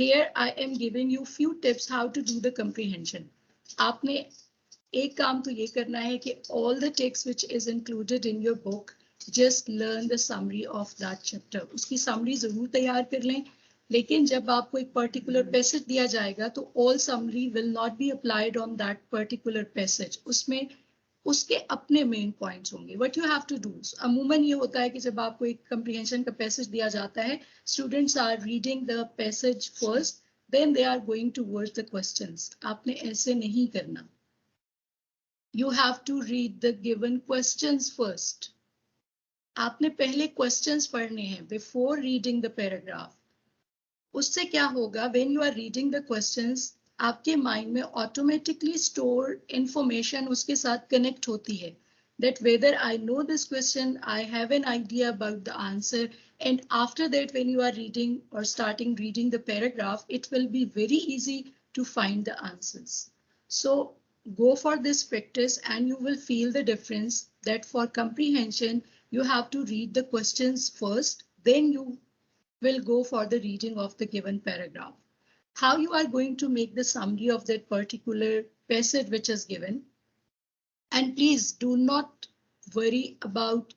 Here I am giving you few tips how to do the comprehension. आपने एक काम तो ये करना है कि all the text which is included in your book, just learn the summary of that chapter. उसकी summary जरूर तैयार कर लें, लेकिन जब आपको एक particular passage दिया जाएगा तो all summary will not be applied on that particular passage. उसमें उसके अपने main points होंगे. What you have to do, अमूमन ये होता है कि जब आपको एक comprehension का passage दिया जाता है, students are reading the passage first, then they are going towards the questions. आपने ऐसे नहीं करना. You have to read the given questions first. आपने पहले questions पढ़ने हैं before reading the paragraph. उससे क्या होगा, when you are reading the questions, आपके mind में automatically stored information उसके साथ connect होती है, that whether I know this question, I have an idea about the answer, and after that when you are reading or starting reading the paragraph, it will be very easy to find the answers. So go for this practice and you will feel the difference that for comprehension, you have to read the questions first, then you will go for the reading of the given paragraph. How you are going to make the summary of that particular passage which is given. And please do not worry about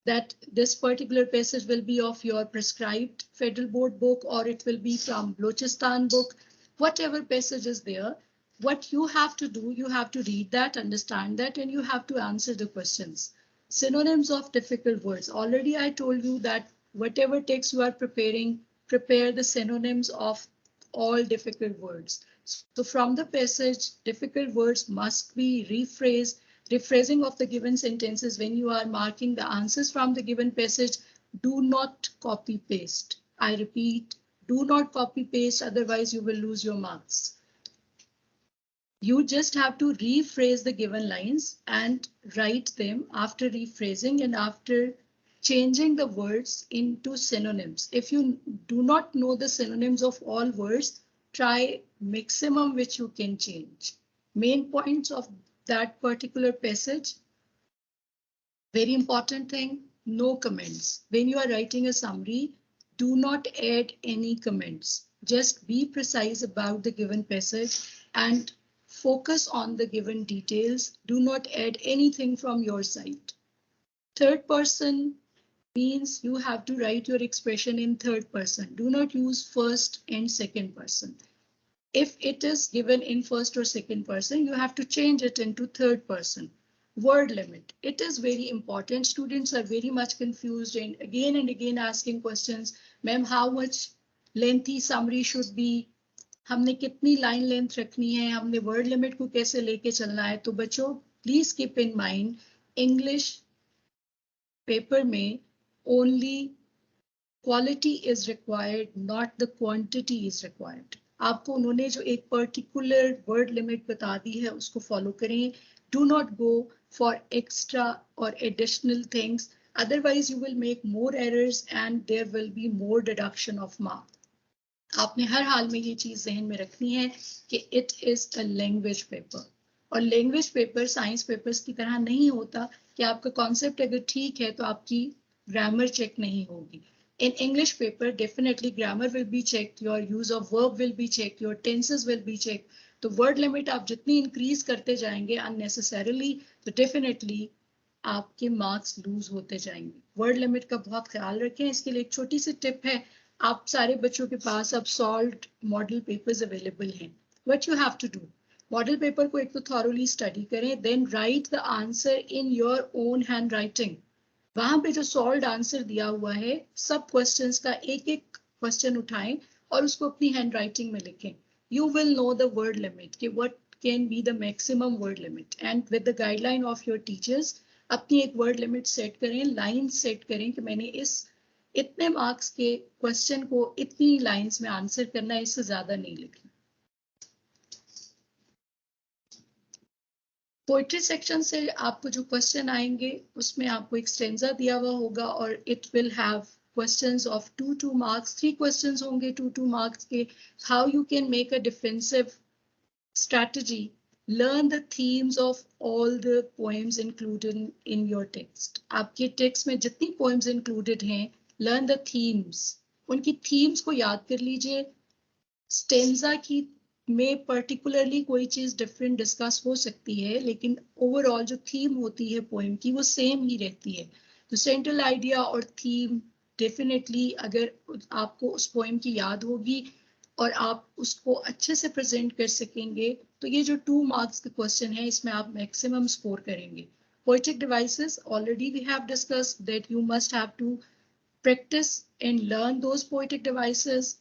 that this particular passage will be of your prescribed Federal Board book or it will be from Balochistan book, whatever passage is there. What you have to do, you have to read that, understand that, and you have to answer the questions. Synonyms of difficult words. Already I told you that whatever text you are preparing, prepare the synonyms of all difficult words. So from the passage, difficult words must be rephrased. Rephrasing of the given sentences when you are marking the answers from the given passage, do not copy paste. I repeat, do not copy paste, otherwise you will lose your marks. You just have to rephrase the given lines and write them after rephrasing and after changing the words into synonyms. If you do not know the synonyms of all words, try maximum which you can change. Main points of that particular passage. Very important thing, no comments. When you are writing a summary, do not add any comments. Just be precise about the given passage and focus on the given details. Do not add anything from your side. Third person means you have to write your expression in third person. Do not use first and second person. If it is given in first or second person, you have to change it into third person. Word limit. It is very important. Students are very much confused and again asking questions. Ma'am, how much lengthy summary should be? हमने कितनी line length रखनी है, हमने word limit को कैसे लेके चलना है? तो बच्चों please keep in mind, English paper में only quality is required, not the quantity is required. आपको उन्होंने जो एक पर्टिकुलर वर्ड लिमिट बता दी है उसको फॉलो करें. Do not go for extra और additional things, otherwise you will make more errors and there will be more deduction of mark. आपने हर हाल में ये चीज जहन में रखनी है कि it is a language paper, और लैंग्वेज पेपर साइंस पेपर्स की तरह नहीं होता कि आपका कॉन्सेप्ट अगर ठीक है तो आपकी ग्रामर चेक नहीं होगी. In English paper, definitely grammar will be checked, your use of verb will be checked, your tenses will be checked. तो word limit आप जितनी increase करते जाएंगे unnecessarily, तो definitely आपके marks lose होते जाएंगे. Word limit का बहुत ख्याल रखें. इसके लिए एक छोटी सी टिप है, आप सारे बच्चों के पास अब सॉल्व्ड मॉडल पेपर्स अवेलेबल हैं. What you have to do, model paper को एक तो thoroughly स्टडी करें, then write the answer in your own handwriting. वहां पे जो सॉल्व्ड आंसर दिया हुआ है, सब क्वेश्चंस का एक एक क्वेश्चन उठाएं और उसको अपनी हैंडराइटिंग में लिखें. You will know the word limit कि what can be the maximum word limit, and with the guideline of your teachers अपनी एक वर्ड लिमिट सेट करें, लाइन सेट करें कि मैंने इतने मार्क्स के क्वेश्चन को इतनी लाइंस में आंसर करना है, इससे ज्यादा नहीं लिखना. पोइट्री सेक्शन से आपको जो क्वेश्चन आएंगे उसमें आपको एक स्टेंजा दिया हुआ होगा और it will have questions of 2 marks. 3 questions होंगे 2 मार्क्स के. How you can make a defensive strategy, learn the themes of all the poems included in your text. आपके टेक्स्ट में जितनी पोएम्स इंक्लूडेड हैं, लर्न द थीम्स, उनकी themes को याद कर लीजिए. स्टेंजा की में पर्टिकुलरली कोई चीज डिफरेंट डिस्कस हो सकती है, लेकिन ओवरऑल जो थीम होती है पोएम की वो सेम ही रहती है. तो सेंट्रल आइडिया और थीम डेफिनेटली अगर आपको उस पोएम की याद होगी और आप उसको अच्छे से प्रेजेंट कर सकेंगे, तो ये जो 2 मार्क्स का क्वेश्चन है इसमें आप मैक्सिमम स्कोर करेंगे. Poetic devices, already we have discussed that you must have to practice and learn those poetic devices.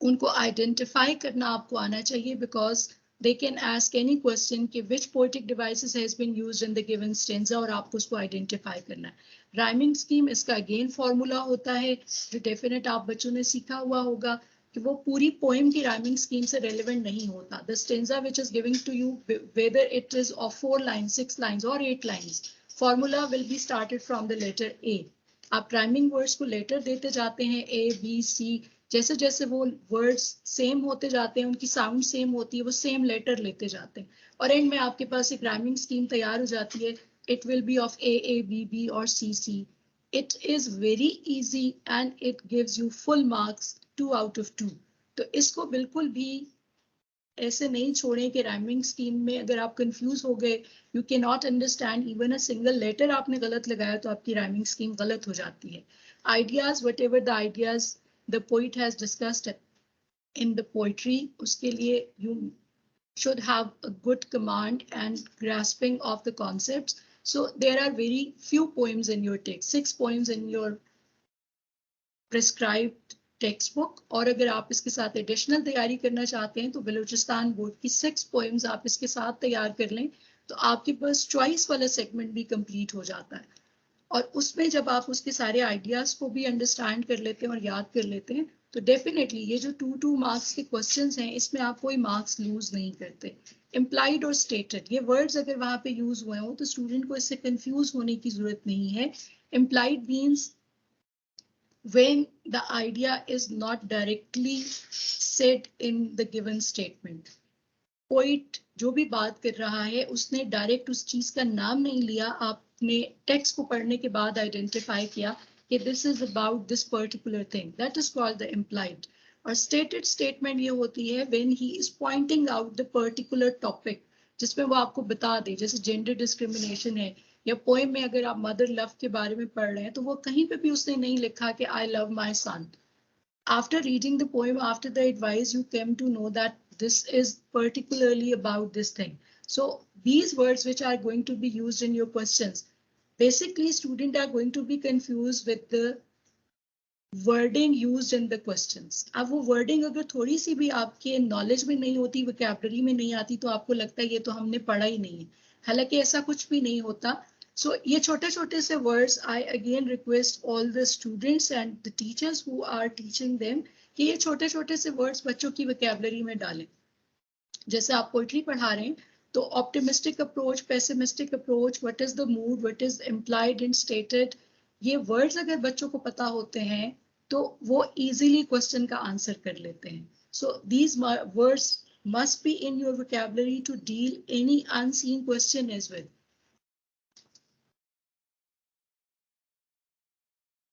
उनको आइडेंटिफाई करना आपको आना चाहिए, because they can ask any question कि which poetic devices has been used in the given stanza, और आपको उसको identify करना है. राइमिंग स्कीम, इसका अगेन फॉर्मूला होता है जो डेफिनेट आप बच्चों ने सीखा हुआ होगा कि वो पूरी पोएम की राइमिंग स्कीम से रेलेवेंट नहीं होता. The stanza which is giving to you, whether it is of 4 lines, 6 lines और 8 lines, formula will be started from the letter A. आप राइमिंग वर्ड्स को लेटर देते जाते हैं, ए बी सी, जैसे जैसे वो वर्ड्स सेम होते जाते हैं, उनकी साउंड सेम होती है, वो सेम लेटर लेते जाते हैं, और एंड में आपके पास एक राइमिंग स्कीम तैयार हो जाती है. It will be of A B B और C C. It is very easy and it gives you full marks 2 out of 2. तो इसको बिल्कुल भी ऐसे नहीं छोड़ें कि राइमिंग स्कीम में अगर आप कंफ्यूज हो गए, you can not understand even a single letter आपने गलत लगाया तो आपकी राइमिंग स्कीम गलत हो जाती है. Ideas, what ever the ideas the poet has discussed in the poetry, uske liye you should have a good command and grasping of the concepts. So there are very few poems in your text, 6 poems in your prescribed textbook, और अगर आप इसके साथ additional तैयारी करना चाहते हैं तो बलूचिस्तान बोर्ड की 6 poems आप इसके साथ तैयार कर लें, तो आपके पास चॉइस वाला सेगमेंट भी कंप्लीट हो जाता है. और उसमें जब आप उसके सारे आइडियाज को भी अंडरस्टैंड कर लेते हैं और याद कर लेते हैं, तो डेफिनेटली ये जो 2 मार्क्स के क्वेश्चंस हैं इसमें आप कोई मार्क्स लूज नहीं करते. इम्प्लाइड और स्टेटेड, ये वर्ड्स अगर वहां पे यूज हुए हो तो स्टूडेंट को इससे कंफ्यूज होने की जरूरत नहीं है. Implied means when the idea is not directly said in the given statement. Poet जो भी बात कर रहा है उसने डायरेक्ट उस चीज का नाम नहीं लिया, आपने टेक्स्ट को पढ़ने के बाद आइडेंटिफाई किया कि this is about this particular thing, that is called the implied. और स्टेटेड स्टेटमेंट ये होती है when he is pointing out the particular topic, जिसमें वो आपको बता दे, जैसे जेंडर डिस्क्रिमिनेशन है, या पोएम में अगर आप मदर लव के बारे में पढ़ रहे हैं तो वो कहीं पे भी उसने नहीं लिखा कि I love my son. After reading the poem, after the advice, you came to know that this is particularly about this thing. So these words which are going to be used in your questions, basically students are going to be confused with the wording used in the questions. अब वो wording अगर थोड़ी सी भी आपके knowledge में नहीं होती, vocabulary में नहीं आती, तो आपको लगता है ये तो हमने पढ़ा ही नहीं है, हालांकि ऐसा कुछ भी नहीं होता. So ये छोटे छोटे से words, I again request all the students and the teachers who are teaching them कि ये छोटे छोटे से words बच्चों की vocabulary में डालें. जैसे आप पोइट्री पढ़ा रहे हैं तो optimistic approach, pessimistic approach, what is the mood, what is implied and stated, ये वर्ड्स अगर बच्चों को पता होते हैं तो वो इजीली क्वेश्चन का आंसर कर लेते हैं. So these words must be in your vocabulary to deal any unseen question as well.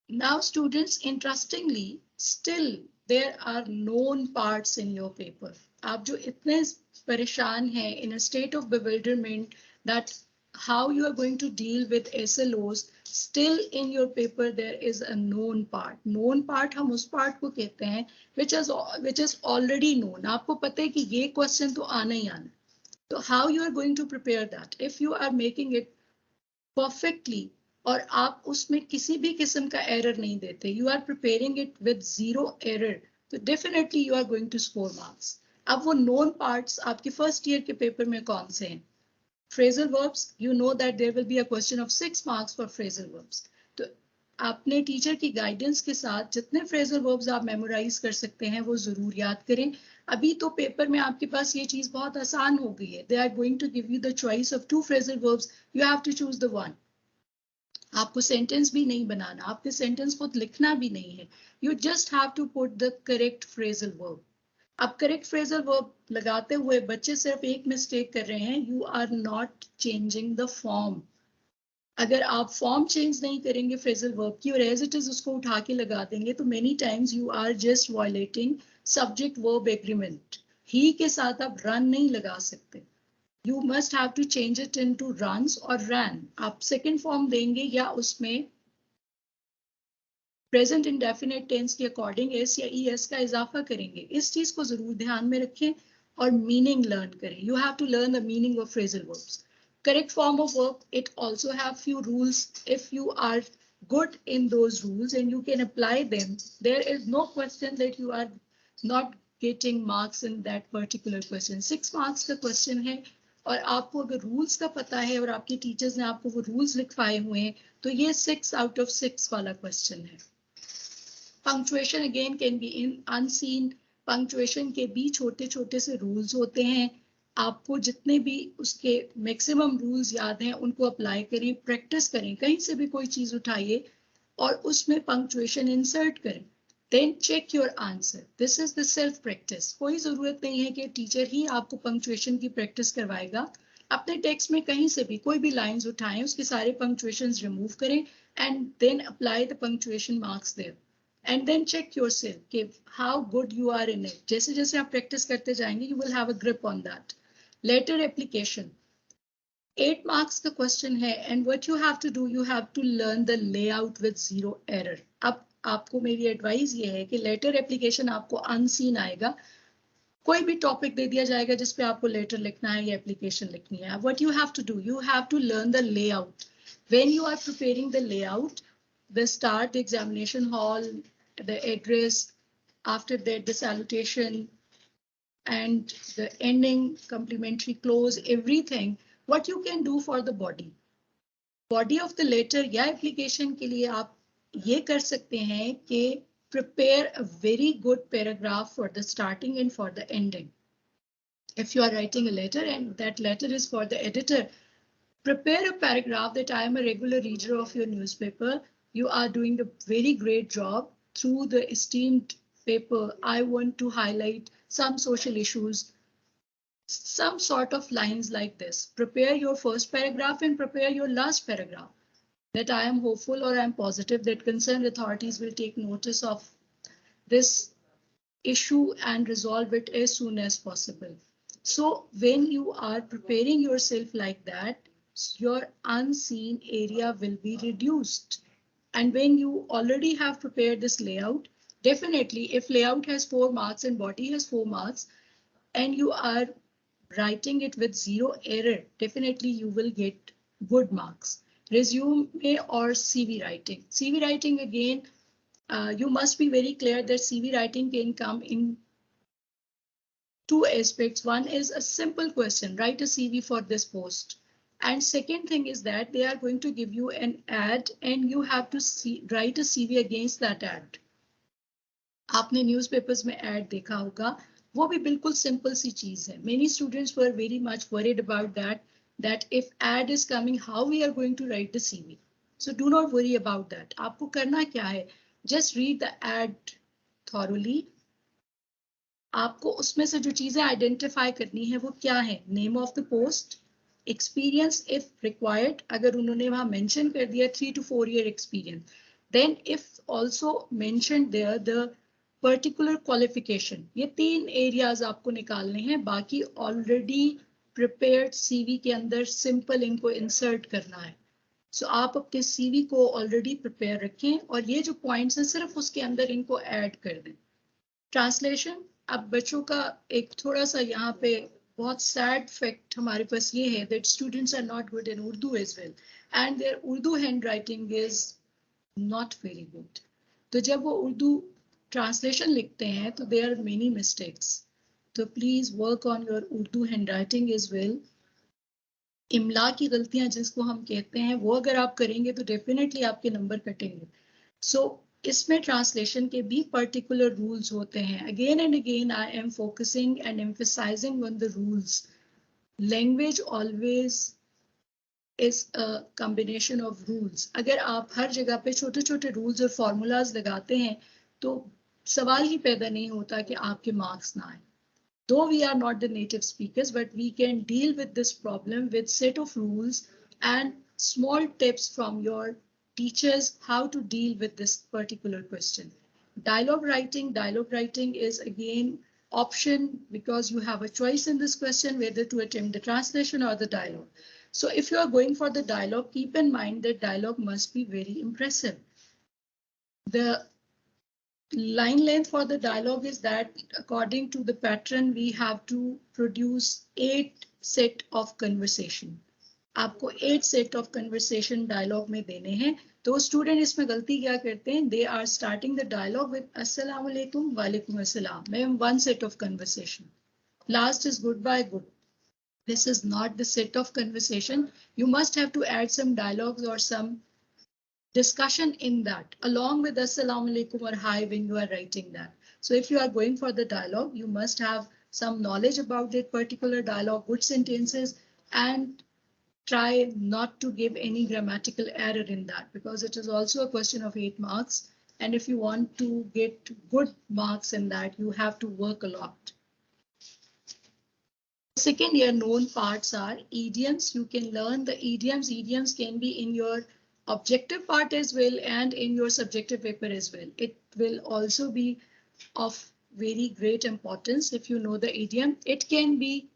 Now students, interestingly, still there are known parts in your paper. आप जो इतने परेशान हैं, in a state of bewilderment that how you are going to deal with SLOs, still in your paper there is a known part. Known part हम उस part को कहते हैं which is already known. आपको पता है कि ये question तो आना ही आना. तो how you are going to prepare that? If you are making it perfectly और आप उसमें किसी भी किस्म का error नहीं देते, you are preparing it with zero error, तो definitely you are going to score marks. अब वो known parts आपके first year के paper में कौन से हैं? Phrasal verbs, you know that there will be a question of 6 marks for phrasal verbs. तो आपने टीचर की गाइडेंस के साथ जितने phrasal verbs आप मेमोराइज कर सकते हैं वो जरूर याद करें. अभी तो पेपर में आपके पास ये चीज बहुत आसान हो गई है. They are going to give you the choice of 2 phrasal verbs. You have to choose the one. आपको सेंटेंस भी नहीं बनाना, आपके सेंटेंस को लिखना भी नहीं है. You just have to put the correct phrasal verb. अब करेक्ट फ्रेजल वर्ब लगाते हुए बच्चे सिर्फ एक मिस्टेक कर रहे हैं, you are not changing the form. अगर आप फॉर्म चेंज नहीं करेंगे फ्रेजल वर्ब की और एज इट इज उसको उठा के लगा देंगे तो many times you are just violating subject verb agreement. He के साथ आप रन नहीं लगा सकते. You must have to change it into runs और रैन. आप सेकेंड फॉर्म देंगे या उसमें प्रेजेंट इंडेफिनिट टेंस के अकॉर्डिंग एस या ईएस का इजाफा करेंगे. इस चीज को जरूर ध्यान में रखें और मीनिंग लर्न करें. You have to learn the meaning of phrasal verbs. Correct form of verb, it also have few rules. If you are good in those rules and you can apply them, there is no question that you are not getting marks in that particular question. 6 marks का question है और आपको अगर rules का पता है और आपके टीचर्स ने आपको वो रूल्स लिखवाए हुए हैं तो ये 6 out of 6 वाला क्वेश्चन है. Punctuation again can be in unseen. Punctuation के भी छोटे छोटे से रूल्स होते हैं. आपको जितने भी उसके मैक्सिमम रूल्स याद हैं उनको अप्लाई करें, प्रैक्टिस करें. कहीं से भी कोई चीज उठाइए और उसमें पंक्चुएशन इंसर्ट करें. Then check your answer. This is the self practice. कोई जरूरत नहीं है कि टीचर ही आपको पंक्चुएशन की प्रैक्टिस करवाएगा. अपने टेक्स्ट में कहीं से भी कोई भी लाइंस उठाएं, उसके सारे पंक्चुएशंस रिमूव करें and then apply the punctuation marks there. And then check yourself कि how good you are in it. जैसे जैसे आप प्रैक्टिस करते जाएंगे you will have a grip on that. Letter application, 8 marks का क्वेश्चन है and what you have to do, you have to learn the layout with zero error. अब आपको मेरी एडवाइस ये है कि लेटर एप्लीकेशन आपको अनसीन आएगा. कोई भी टॉपिक दे दिया जाएगा जिस पे आपको लेटर लिखना है या एप्लीकेशन लिखनी है. What you have to do, you have to learn the layout. When you are preparing the layout, the start, the examination hall, the address, after that the salutation and the ending, complimentary close, everything, what you can do for the body of the letter या application के लिए आप ये कर सकते हैं कि prepare a very good paragraph for the starting and for the ending. If you are writing a letter and that letter is for the editor, prepare a paragraph that I am a regular reader of your newspaper. You are doing a very great job. Through the esteemed paper, I want to highlight some social issues, some sort of lines like this. Prepare your first paragraph and prepare your last paragraph. That I am hopeful or I am positive that concerned authorities will take notice of this issue and resolve it as soon as possible. So when you are preparing yourself like that, your unseen area will be reduced. And when you already have prepared this layout, Definitely, if layout has 4 marks and body has 4 marks, and you are writing it with 0 error, definitely you will get good marks. Resume or CV writing. CV writing again, you must be very clear that CV writing can come in 2 aspects. One is a simple question, write a CV for this post. And second thing is that they are going to give you an ad and you have to write a CV against that ad. आपने newspapers में ad देखा होगा, वो भी बिल्कुल simple सी चीज है. Many students were very much worried about that if ad is coming, how we are going to write the CV. So do not worry about that. आपको करना क्या है? Just read the ad thoroughly. आपको उसमें से जो चीजें identify करनी है वो क्या है? Name of the post, experience if required, अगर उन्होंने वहां मेंशन कर दिया 3 to 4 year experience, then if also mention there the particular qualification. ये 3 एरियाज आपको निकालने हैं. बाकी ऑलरेडी प्रिपेयर्ड सीवी के अंदर सिंपल इनको इंसर्ट करना है. सो आप अपने सीवी को ऑलरेडी प्रिपेयर रखें और ये जो पॉइंट्स हैं सिर्फ उसके अंदर इनको ऐड कर दें. ट्रांसलेशन, अब बच्चों का एक थोड़ा सा यहाँ पे बहुत सैड फैक्ट हमारे पास ये है that students are not good in Urdu as well and their Urdu handwriting is not very good. तो जब वो उर्दू ट्रांसलेशन लिखते हैं तो there are many mistakes. तो please work on your Urdu handwriting as well. इमला की गलतियां जिसको हम कहते हैं वो अगर आप करेंगे तो डेफिनेटली आपके नंबर कटेंगे. सो इसमें ट्रांसलेशन के भी पर्टिकुलर रूल्स होते हैं. Again and again I am focusing and emphasising on the rules. Language always is a combination of rules. अगर आप हर जगह पे छोटे छोटे रूल्स और फॉर्मूलाज लगाते हैं तो सवाल ही पैदा नहीं होता कि आपके मार्क्स ना आए. Though we are not the native speakers, but we can deal with this problem with set of rules and small tips from your teachers how to deal with this particular question. Dialogue writing is again option because you have a choice in this question whether to attempt the translation or the dialogue. So if you are going for the dialogue, keep in mind that dialogue must be very impressive. The line length for the dialogue is that according to the pattern we have to produce 8 set of conversation. आपको 8 set of conversation dialogue में देने हैं. तो student इसमें गलती क्या करते हैं? They are starting the dialogue with अस्सलाम वालेकुम, वालेकुम अस्सलाम. Ma'am 1 set of conversation. Last is goodbye, good. This is not the set of conversation. You must have to add some dialogues or some discussion in that along with assalamu alaikum or hi when you are writing that. So if you are going for the dialogue, you must have some knowledge about that particular dialogue, good sentences, and try not to give any grammatical error in that because it is also a question of 8 marks. And if you want to get good marks in that, you have to work a lot. Second year known parts are idioms. You can learn the idioms. Idioms can be in your objective part as well and in your subjective paper as well. It will also be of very great importance if you know the idiom. It can be,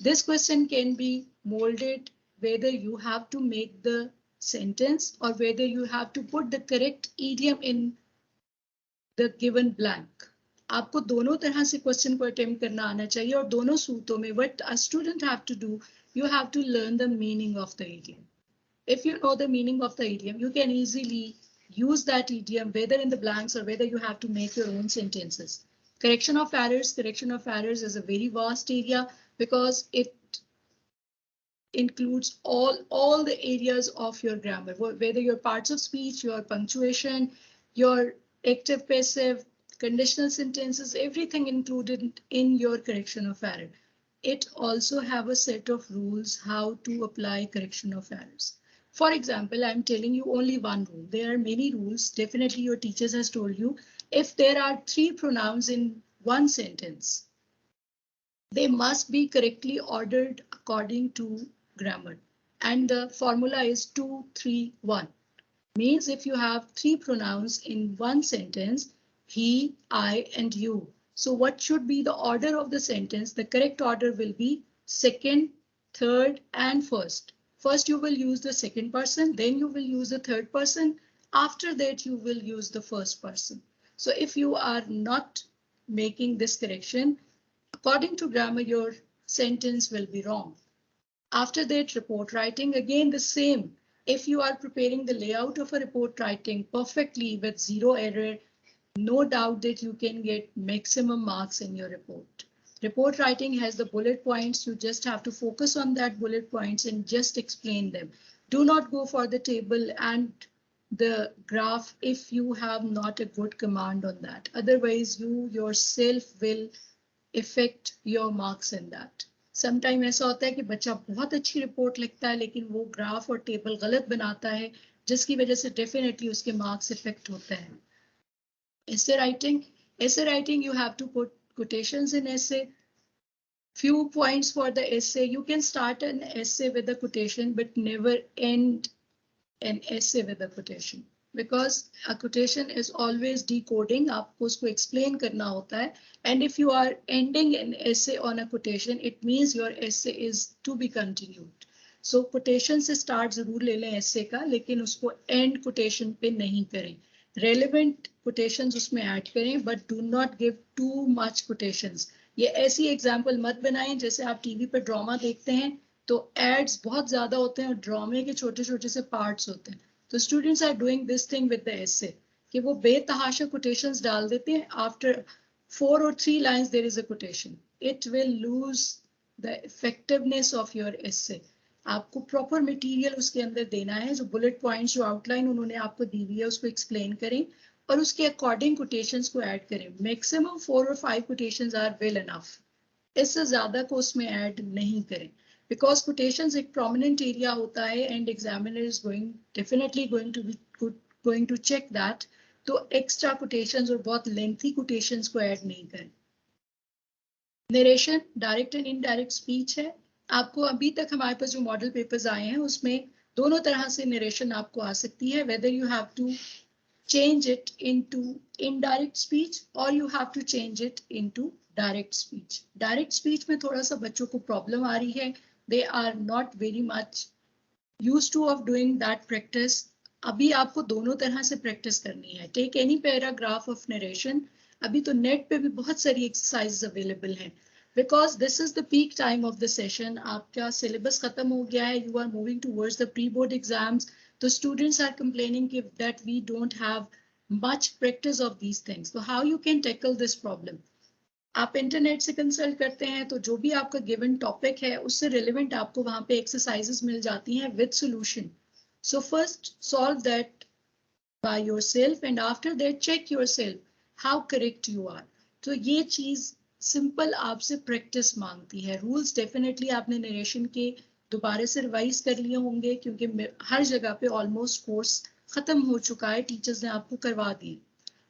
this question can be molded whether you have to make the sentence or whether you have to put the correct idiom in the given blank. आपको दोनों तरह से question को attempt करना आना चाहिए और दोनों सूत्रों में what a student have to do, you have to learn the meaning of the idiom. If you know the meaning of the idiom, you can easily use that idiom whether in the blanks or whether you have to make your own sentences. Correction of errors is a very vast area because it includes all the areas of your grammar, whether your parts of speech, your punctuation, your active, passive, conditional sentences, everything included in your correction of error. It also have a set of rules how to apply correction of errors. For example, I'm telling you only one rule. There are many rules. Definitely your teachers has told you. If there are 3 pronouns in one sentence, they must be correctly ordered according to grammar. And the formula is 2, 3, 1. Means if you have 3 pronouns in one sentence, he, I, and you. So what should be the order of the sentence? The correct order will be second, third, and first. First, you will use the second person, then you will use the third person. After that, you will use the first person. So if you are not making this correction, according to grammar, your sentence will be wrong. After that, report writing, again the same. If you are preparing the layout of a report writing perfectly with zero error, no doubt that you can get maximum marks in your report. Report writing has the bullet points. You just have to focus on that bullet points and just explain them. Do not go for the table and the graph if you have not a good command on that. Otherwise, you yourself will affect your marks in that. Sometimes ऐसा होता है कि बच्चा बहुत अच्छी report लिखता है लेकिन वो ग्राफ और टेबल गलत बनाता है जिसकी वजह से डेफिनेटली उसके मार्क्स इफेक्ट होते हैं. Essay writing, you have to put quotations in essay. Few points for the essay. You can start an essay with a quotation, but never end an essay with a quotation. Because a quotation is always decoding. आपको उसको explain करना होता है. And if you are ending an essay on a quotation, it means your essay is to be continued. So quotation से start जरूर ले लें essay का, लेकिन उसको end quotation पे नहीं करें. Relevant quotations उसमें ऐड करें, but do not give too much quotations. ये ऐसी एग्जाम्पल मत बनाएं जैसे आप टीवी पर ड्रामा देखते हैं तो एड्स बहुत ज्यादा होते हैं और ड्रामे के छोटे छोटे से पार्ट्स होते हैं. तो students are doing this thing with the essay कि वो बेतहाशा quotations डाल देते हैं. After 4 or 3 lines there is a quotation. It will lose the effectiveness of your essay. आपको प्रॉपर मटेरियल उसके अंदर देना है. जो बुलेट पॉइंट्स जो आउटलाइन उन्होंने आपको दी हुई है उसको एक्सप्लेन करें और उसके अकॉर्डिंग कोटेशंस को ऐड करें. Maximum 4 or 5 quotations are well enough. इससे ज्यादा को उसमें ऐड नहीं करें बिकॉज कोटेशंस एक प्रोमिनेंट एरिया होता है and examiner is definitely going to check that. तो एक्स्ट्रा कोटेशंस और बहुत लेंथी कोटेशंस को ऐड नहीं करें. Narration direct and indirect speech है. आपको अभी तक हमारे पास जो मॉडल पेपर्स आए हैं उसमें दोनों तरह से नरेशन आपको आ सकती है. Whether you have to change it into indirect speech or you have to change it into direct speech. Direct speech में थोड़ा सा बच्चों को प्रॉब्लम आ रही है. They are not very much used to of doing that practice. अभी आपको दोनों तरह से प्रैक्टिस करनी है. Take any paragraph of narration. अभी तो नेट पे भी बहुत सारी एक्सरसाइज अवेलेबल हैं. Because this is the peak time of the session. आपका सिलेबस खत्म हो गया है. You are moving towards the pre-board exams. The students are complaining that we don't have much practice of these things. So how you can tackle this problem? आप internet से consult करते हैं तो जो भी आपका गिवन टॉपिक है उससे रिलेवेंट आपको वहां पे एक्सरसाइजेस मिल जाती हैं with solution. So first solve that by yourself and after that check yourself how correct you are. तो ये चीज सिंपल आपसे प्रैक्टिस मांगती है. रूल्स डेफिनेटली आपने नरेशन के दोबारा से रिवाइज कर लिए होंगे क्योंकि हर जगह पे ऑलमोस्ट कोर्स खत्म हो चुका है. टीचर्स ने आपको करवा दिए.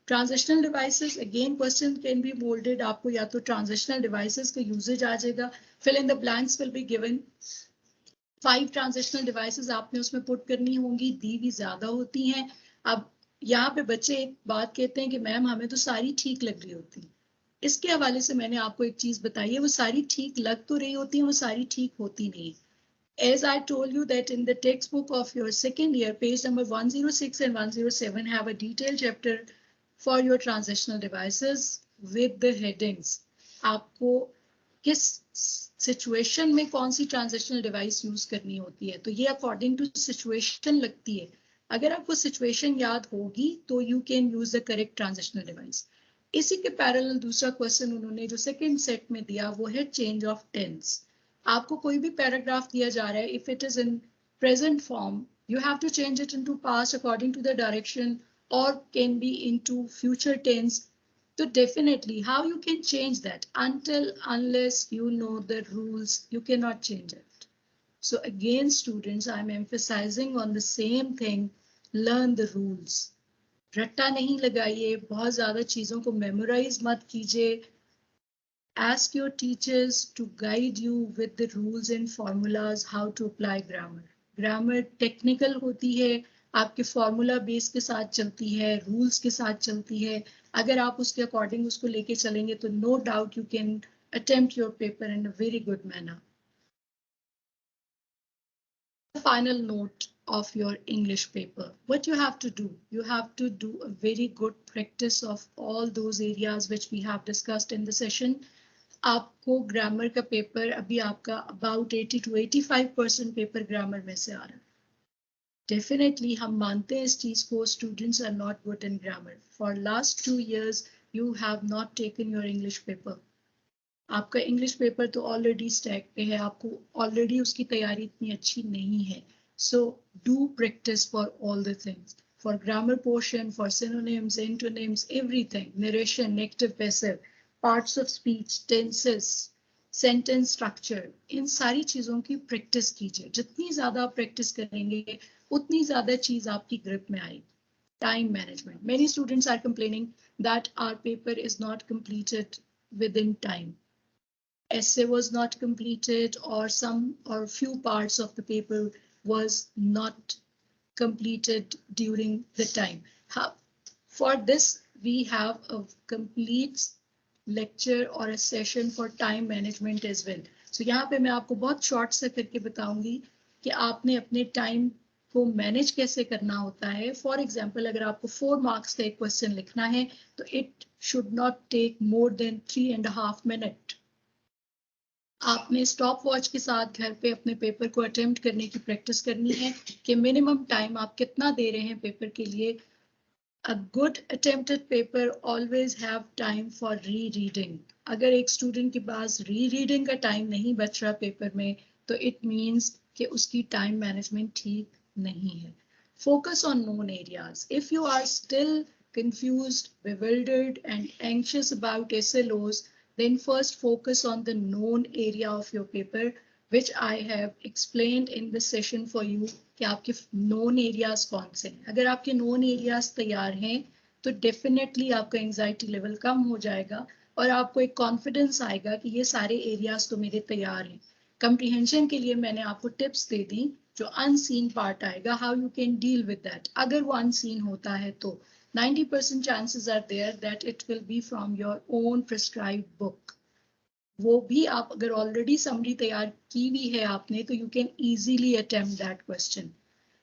Transitional devices again question can be moulded. आपको या तो ट्रांजिशनल डिवाइसेस का यूजेज आ जाएगा. Fill in the blanks will be given. 5 transitional devices आपने उसमें पुट करनी होंगी. दी भी ज्यादा होती हैं. अब यहाँ पे बच्चे एक बात कहते हैं कि मैम हमें तो सारी ठीक लग रही होती. इसके हवाले से मैंने आपको एक चीज बताई है. वो सारी ठीक लग तो रही होती है, वो सारी ठीक होती नहीं. As I told you that in the textbook of your second year, page number 106 and 107 have a detailed chapter for your transitional devices with the headings. आपको किस situation में कौन सी transitional device use करनी होती है तो ये according to situation लगती है. अगर आपको situation याद होगी तो you can use the correct transitional device. इसी के पैरेलल दूसरा क्वेश्चन उन्होंने जो सेकंड सेट में दिया वो है चेंज ऑफ टेंस. आपको कोई भी पैराग्राफ दिया जा रहा है, if it is in present form you have to change it into past according to the direction और can be into future tense. तो definitely how you can change that until unless you know the rules you cannot change it. So again students, I am emphasizing on the same thing, learn the rules. रट्टा नहीं लगाइए, बहुत ज्यादा चीजों को memorise मत कीजिए. Ask your teachers to guide you with the rules and formulas how to apply grammar. Grammar technical होती है, आपके फॉर्मूला बेस के साथ चलती है, रूल्स के साथ चलती है. अगर आप उसके अकॉर्डिंग उसको लेके चलेंगे तो no doubt you can attempt your paper in a very good manner. Final note, of your English paper. What you have to do a very good practice of all those areas which we have discussed in the session. आपको grammar का paper अभी आपका about 80 to 85% paper grammar में से आ रहा है. Definitely हम मानते हैं इस चीज को, students are not good in grammar. For last 2 years you have not taken your English paper. आपका इंग्लिश पेपर तो ऑलरेडी स्टैक पे है, आपको ऑलरेडी उसकी तैयारी इतनी अच्छी नहीं है. So do practice for all the things. For grammar portion, for synonyms, antonyms, everything, narration, negative, passive, parts of speech, tenses, sentence structure, इन सारी चीजों की प्रैक्टिस कीजिए. जितनी ज्यादा प्रैक्टिस करेंगे उतनी ज्यादा चीज आपकी ग्रिप में आएगी. Time management. Many students are complaining that our paper is not completed within time. Essay was not completed, or some or few parts of the paper was not completed during the time. For this, we have a complete lecture or a session for time management as well. So यहाँ पे मैं आपको बहुत short से करके बताऊंगी कि आपने अपने time को मैनेज कैसे करना होता है. फॉर एग्जाम्पल अगर आपको 4 मार्क्स का एक क्वेश्चन लिखना है तो it should not take more than 3.5 minute. आपने स्टॉप वॉच के साथ घर पे अपने पेपर को अटेम्प्ट करने की प्रैक्टिस करनी है कि मिनिमम टाइम आप कितना दे रहे हैं पेपर के लिए. A good attempted paper always have time for rereading. अगर एक स्टूडेंट के पास रीरीडिंग का टाइम नहीं बच रहा पेपर में तो इट मीन्स कि उसकी टाइम मैनेजमेंट ठीक नहीं है. Focus on known areas. If you are still confused, bewildered and anxious about SLOs, then first focus on the known area of your paper, which I have explained in this session for you. कि आपके known areas कौन से हैं. अगर आपके known areas तैयार हैं तो definitely आपका anxiety level कम हो जाएगा और आपको एक confidence आएगा कि ये सारे areas तो मेरे तैयार हैं. Comprehension के लिए मैंने आपको tips दे दी. जो unseen part आएगा, how you can deal with that. अगर वो unseen होता है तो 90% chances are there that it will be from your own prescribed book. वो भी आप अगर ऑलरेडी समरी तैयार की हुई है आपने तो you can easily attempt that question.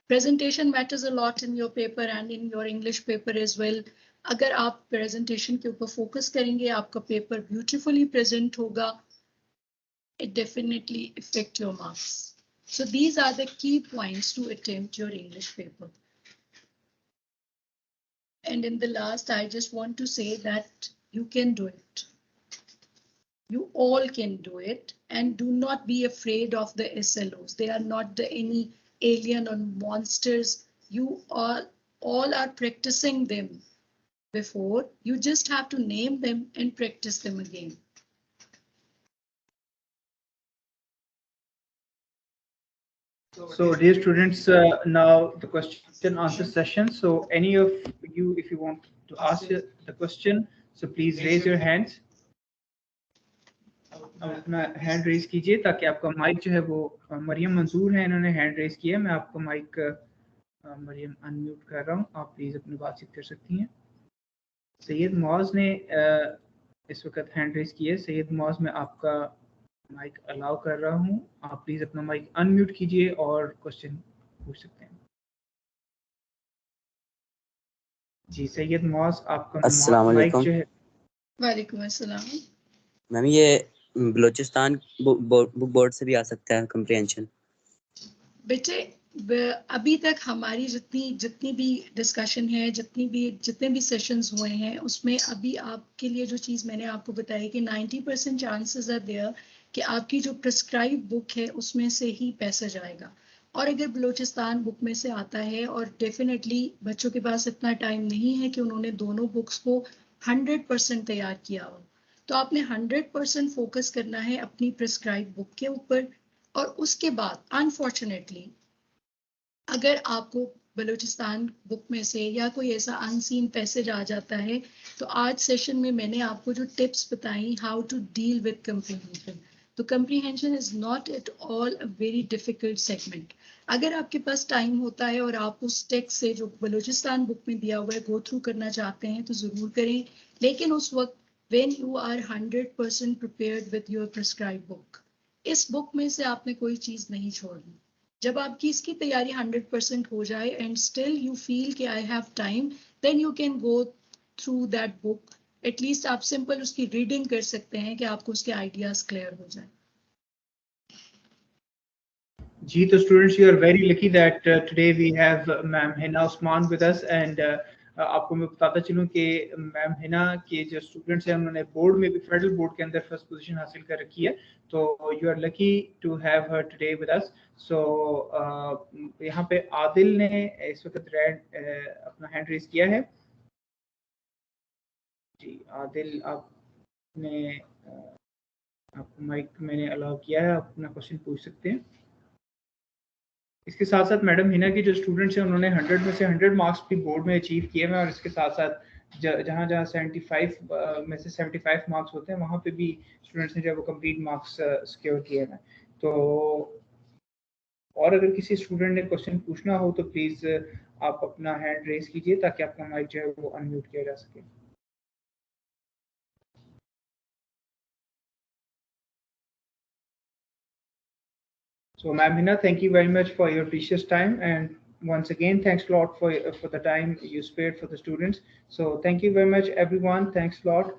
Presentation matters a lot in your paper and in your English paper as well. अगर आप presentation के ऊपर focus करेंगे, आपका paper beautifully present होगा, it definitely affect your marks. So these are the key points to attempt your English paper. And in the last, I just want to say that you can do it. You all can do it, and do not be afraid of the SLOs. They are not any alien or monsters. You all are practicing them before. You just have to name them and practice them again. So dear students, now the question answer session. So any of you, if you want to ask the question, so please raise your hands. अपना hand raise कीजिए ताकि आपका mic जो है वो मरियम मंसूर है, इन्होंने hand raise किया. मैं आपका माइक मरियम अनम्यूट कर रहा हूँ, आप प्लीज अपनी बातचीत कर सकती हैं. सैयद मौज ने इस वक्त हैंड रेज किया है. सैयद मौज, मैं आपका माइक अलाउ कर रहा हूँ, आप प्लीज अपना माइक अनम्यूट कीजिए और क्वेश्चन पूछ सकते हैं. जी सैयद मौज, आपका माइक जो है. वालेकुम अस्सलाम. मैम ये बलूचिस्तान बुक बोर्ड से भी आ सकता है कम्प्रीहेंशन? बेटे अभी तक हमारी जितनी भी डिस्कशन है, जितने भी सेशंस हुए हैं उसमें अभी आपके लिए जो चीज़ मैंने आपको बताई कि 90% चांसेस आर देयर कि आपकी जो प्रिस्क्राइब बुक है उसमें से ही पैसेज आएगा. और अगर बलूचिस्तान बुक में से आता है और डेफिनेटली बच्चों के पास इतना टाइम नहीं है कि उन्होंने दोनों बुक्स को 100% तैयार किया हो, तो आपने 100% फोकस करना है अपनी प्रिस्क्राइब बुक के ऊपर. और उसके बाद अनफॉर्चुनेटली अगर आपको बलूचिस्तान बुक में से या कोई ऐसा अनसीन पैसेज आ जाता है तो आज सेशन में मैंने आपको जो टिप्स बताई how to deal with comprehension. तो comprehension is not at all a very difficult segment. अगर आपके पास टाइम होता है और आप उस टेक्स्ट से जो बलूचिस्तान बुक में दिया हुआ है गो थ्रू करना चाहते हैं तो ज़रूर करें, लेकिन उस वक्त when you are 100% prepared with your prescribed book, इस बुक में से आपने कोई चीज नहीं छोड़नी. जब आपकी इसकी तैयारी 100% हो जाए एंड स्टिल यू फील कि I have time, then you can go through that book. At least आप सिंपल उसकी रीडिंग कर सकते हैं कि आपको उसके आइडियाज क्लियर हो जाए. जी, तो students, you are very lucky that today we have ma'am Hina Usman with us. And आपको मैं बताता चलूं कि मैम हिना के जो स्टूडेंट्स हैं उन्होंने बोर्ड में भी, फेडरल बोर्ड के अंदर फर्स्ट पोजीशन हासिल कर रखी है. तो you are lucky to have her today with us. So यहाँ पे आदिल ने इस वक्त अपना हैंड रेज किया है. जी आदिल, आपने आपको माइक मैंने अलाउ किया है, आप अपना क्वेश्चन पूछ सकते हैं. इसके साथ साथ मैडम हिना की जो स्टूडेंट्स हैं उन्होंने 100 में से 100 मार्क्स भी बोर्ड में अचीव किए हैं. और इसके साथ साथ जहाँ जहाँ 75 में से 75 मार्क्स होते हैं वहाँ पे भी स्टूडेंट्स ने जो वो कंप्लीट मार्क्स सिक्योर किए हैं. तो और अगर किसी स्टूडेंट ने क्वेश्चन पूछना हो तो प्लीज़ आप अपना हैंड रेज कीजिए ताकि आपका माइक जो है वो अनम्यूट किया जा सके. So, Ma'am Hina, thank you very much for your precious time, and once again, thanks a lot for the time you spared for the students. So, thank you very much, everyone. Thanks a lot.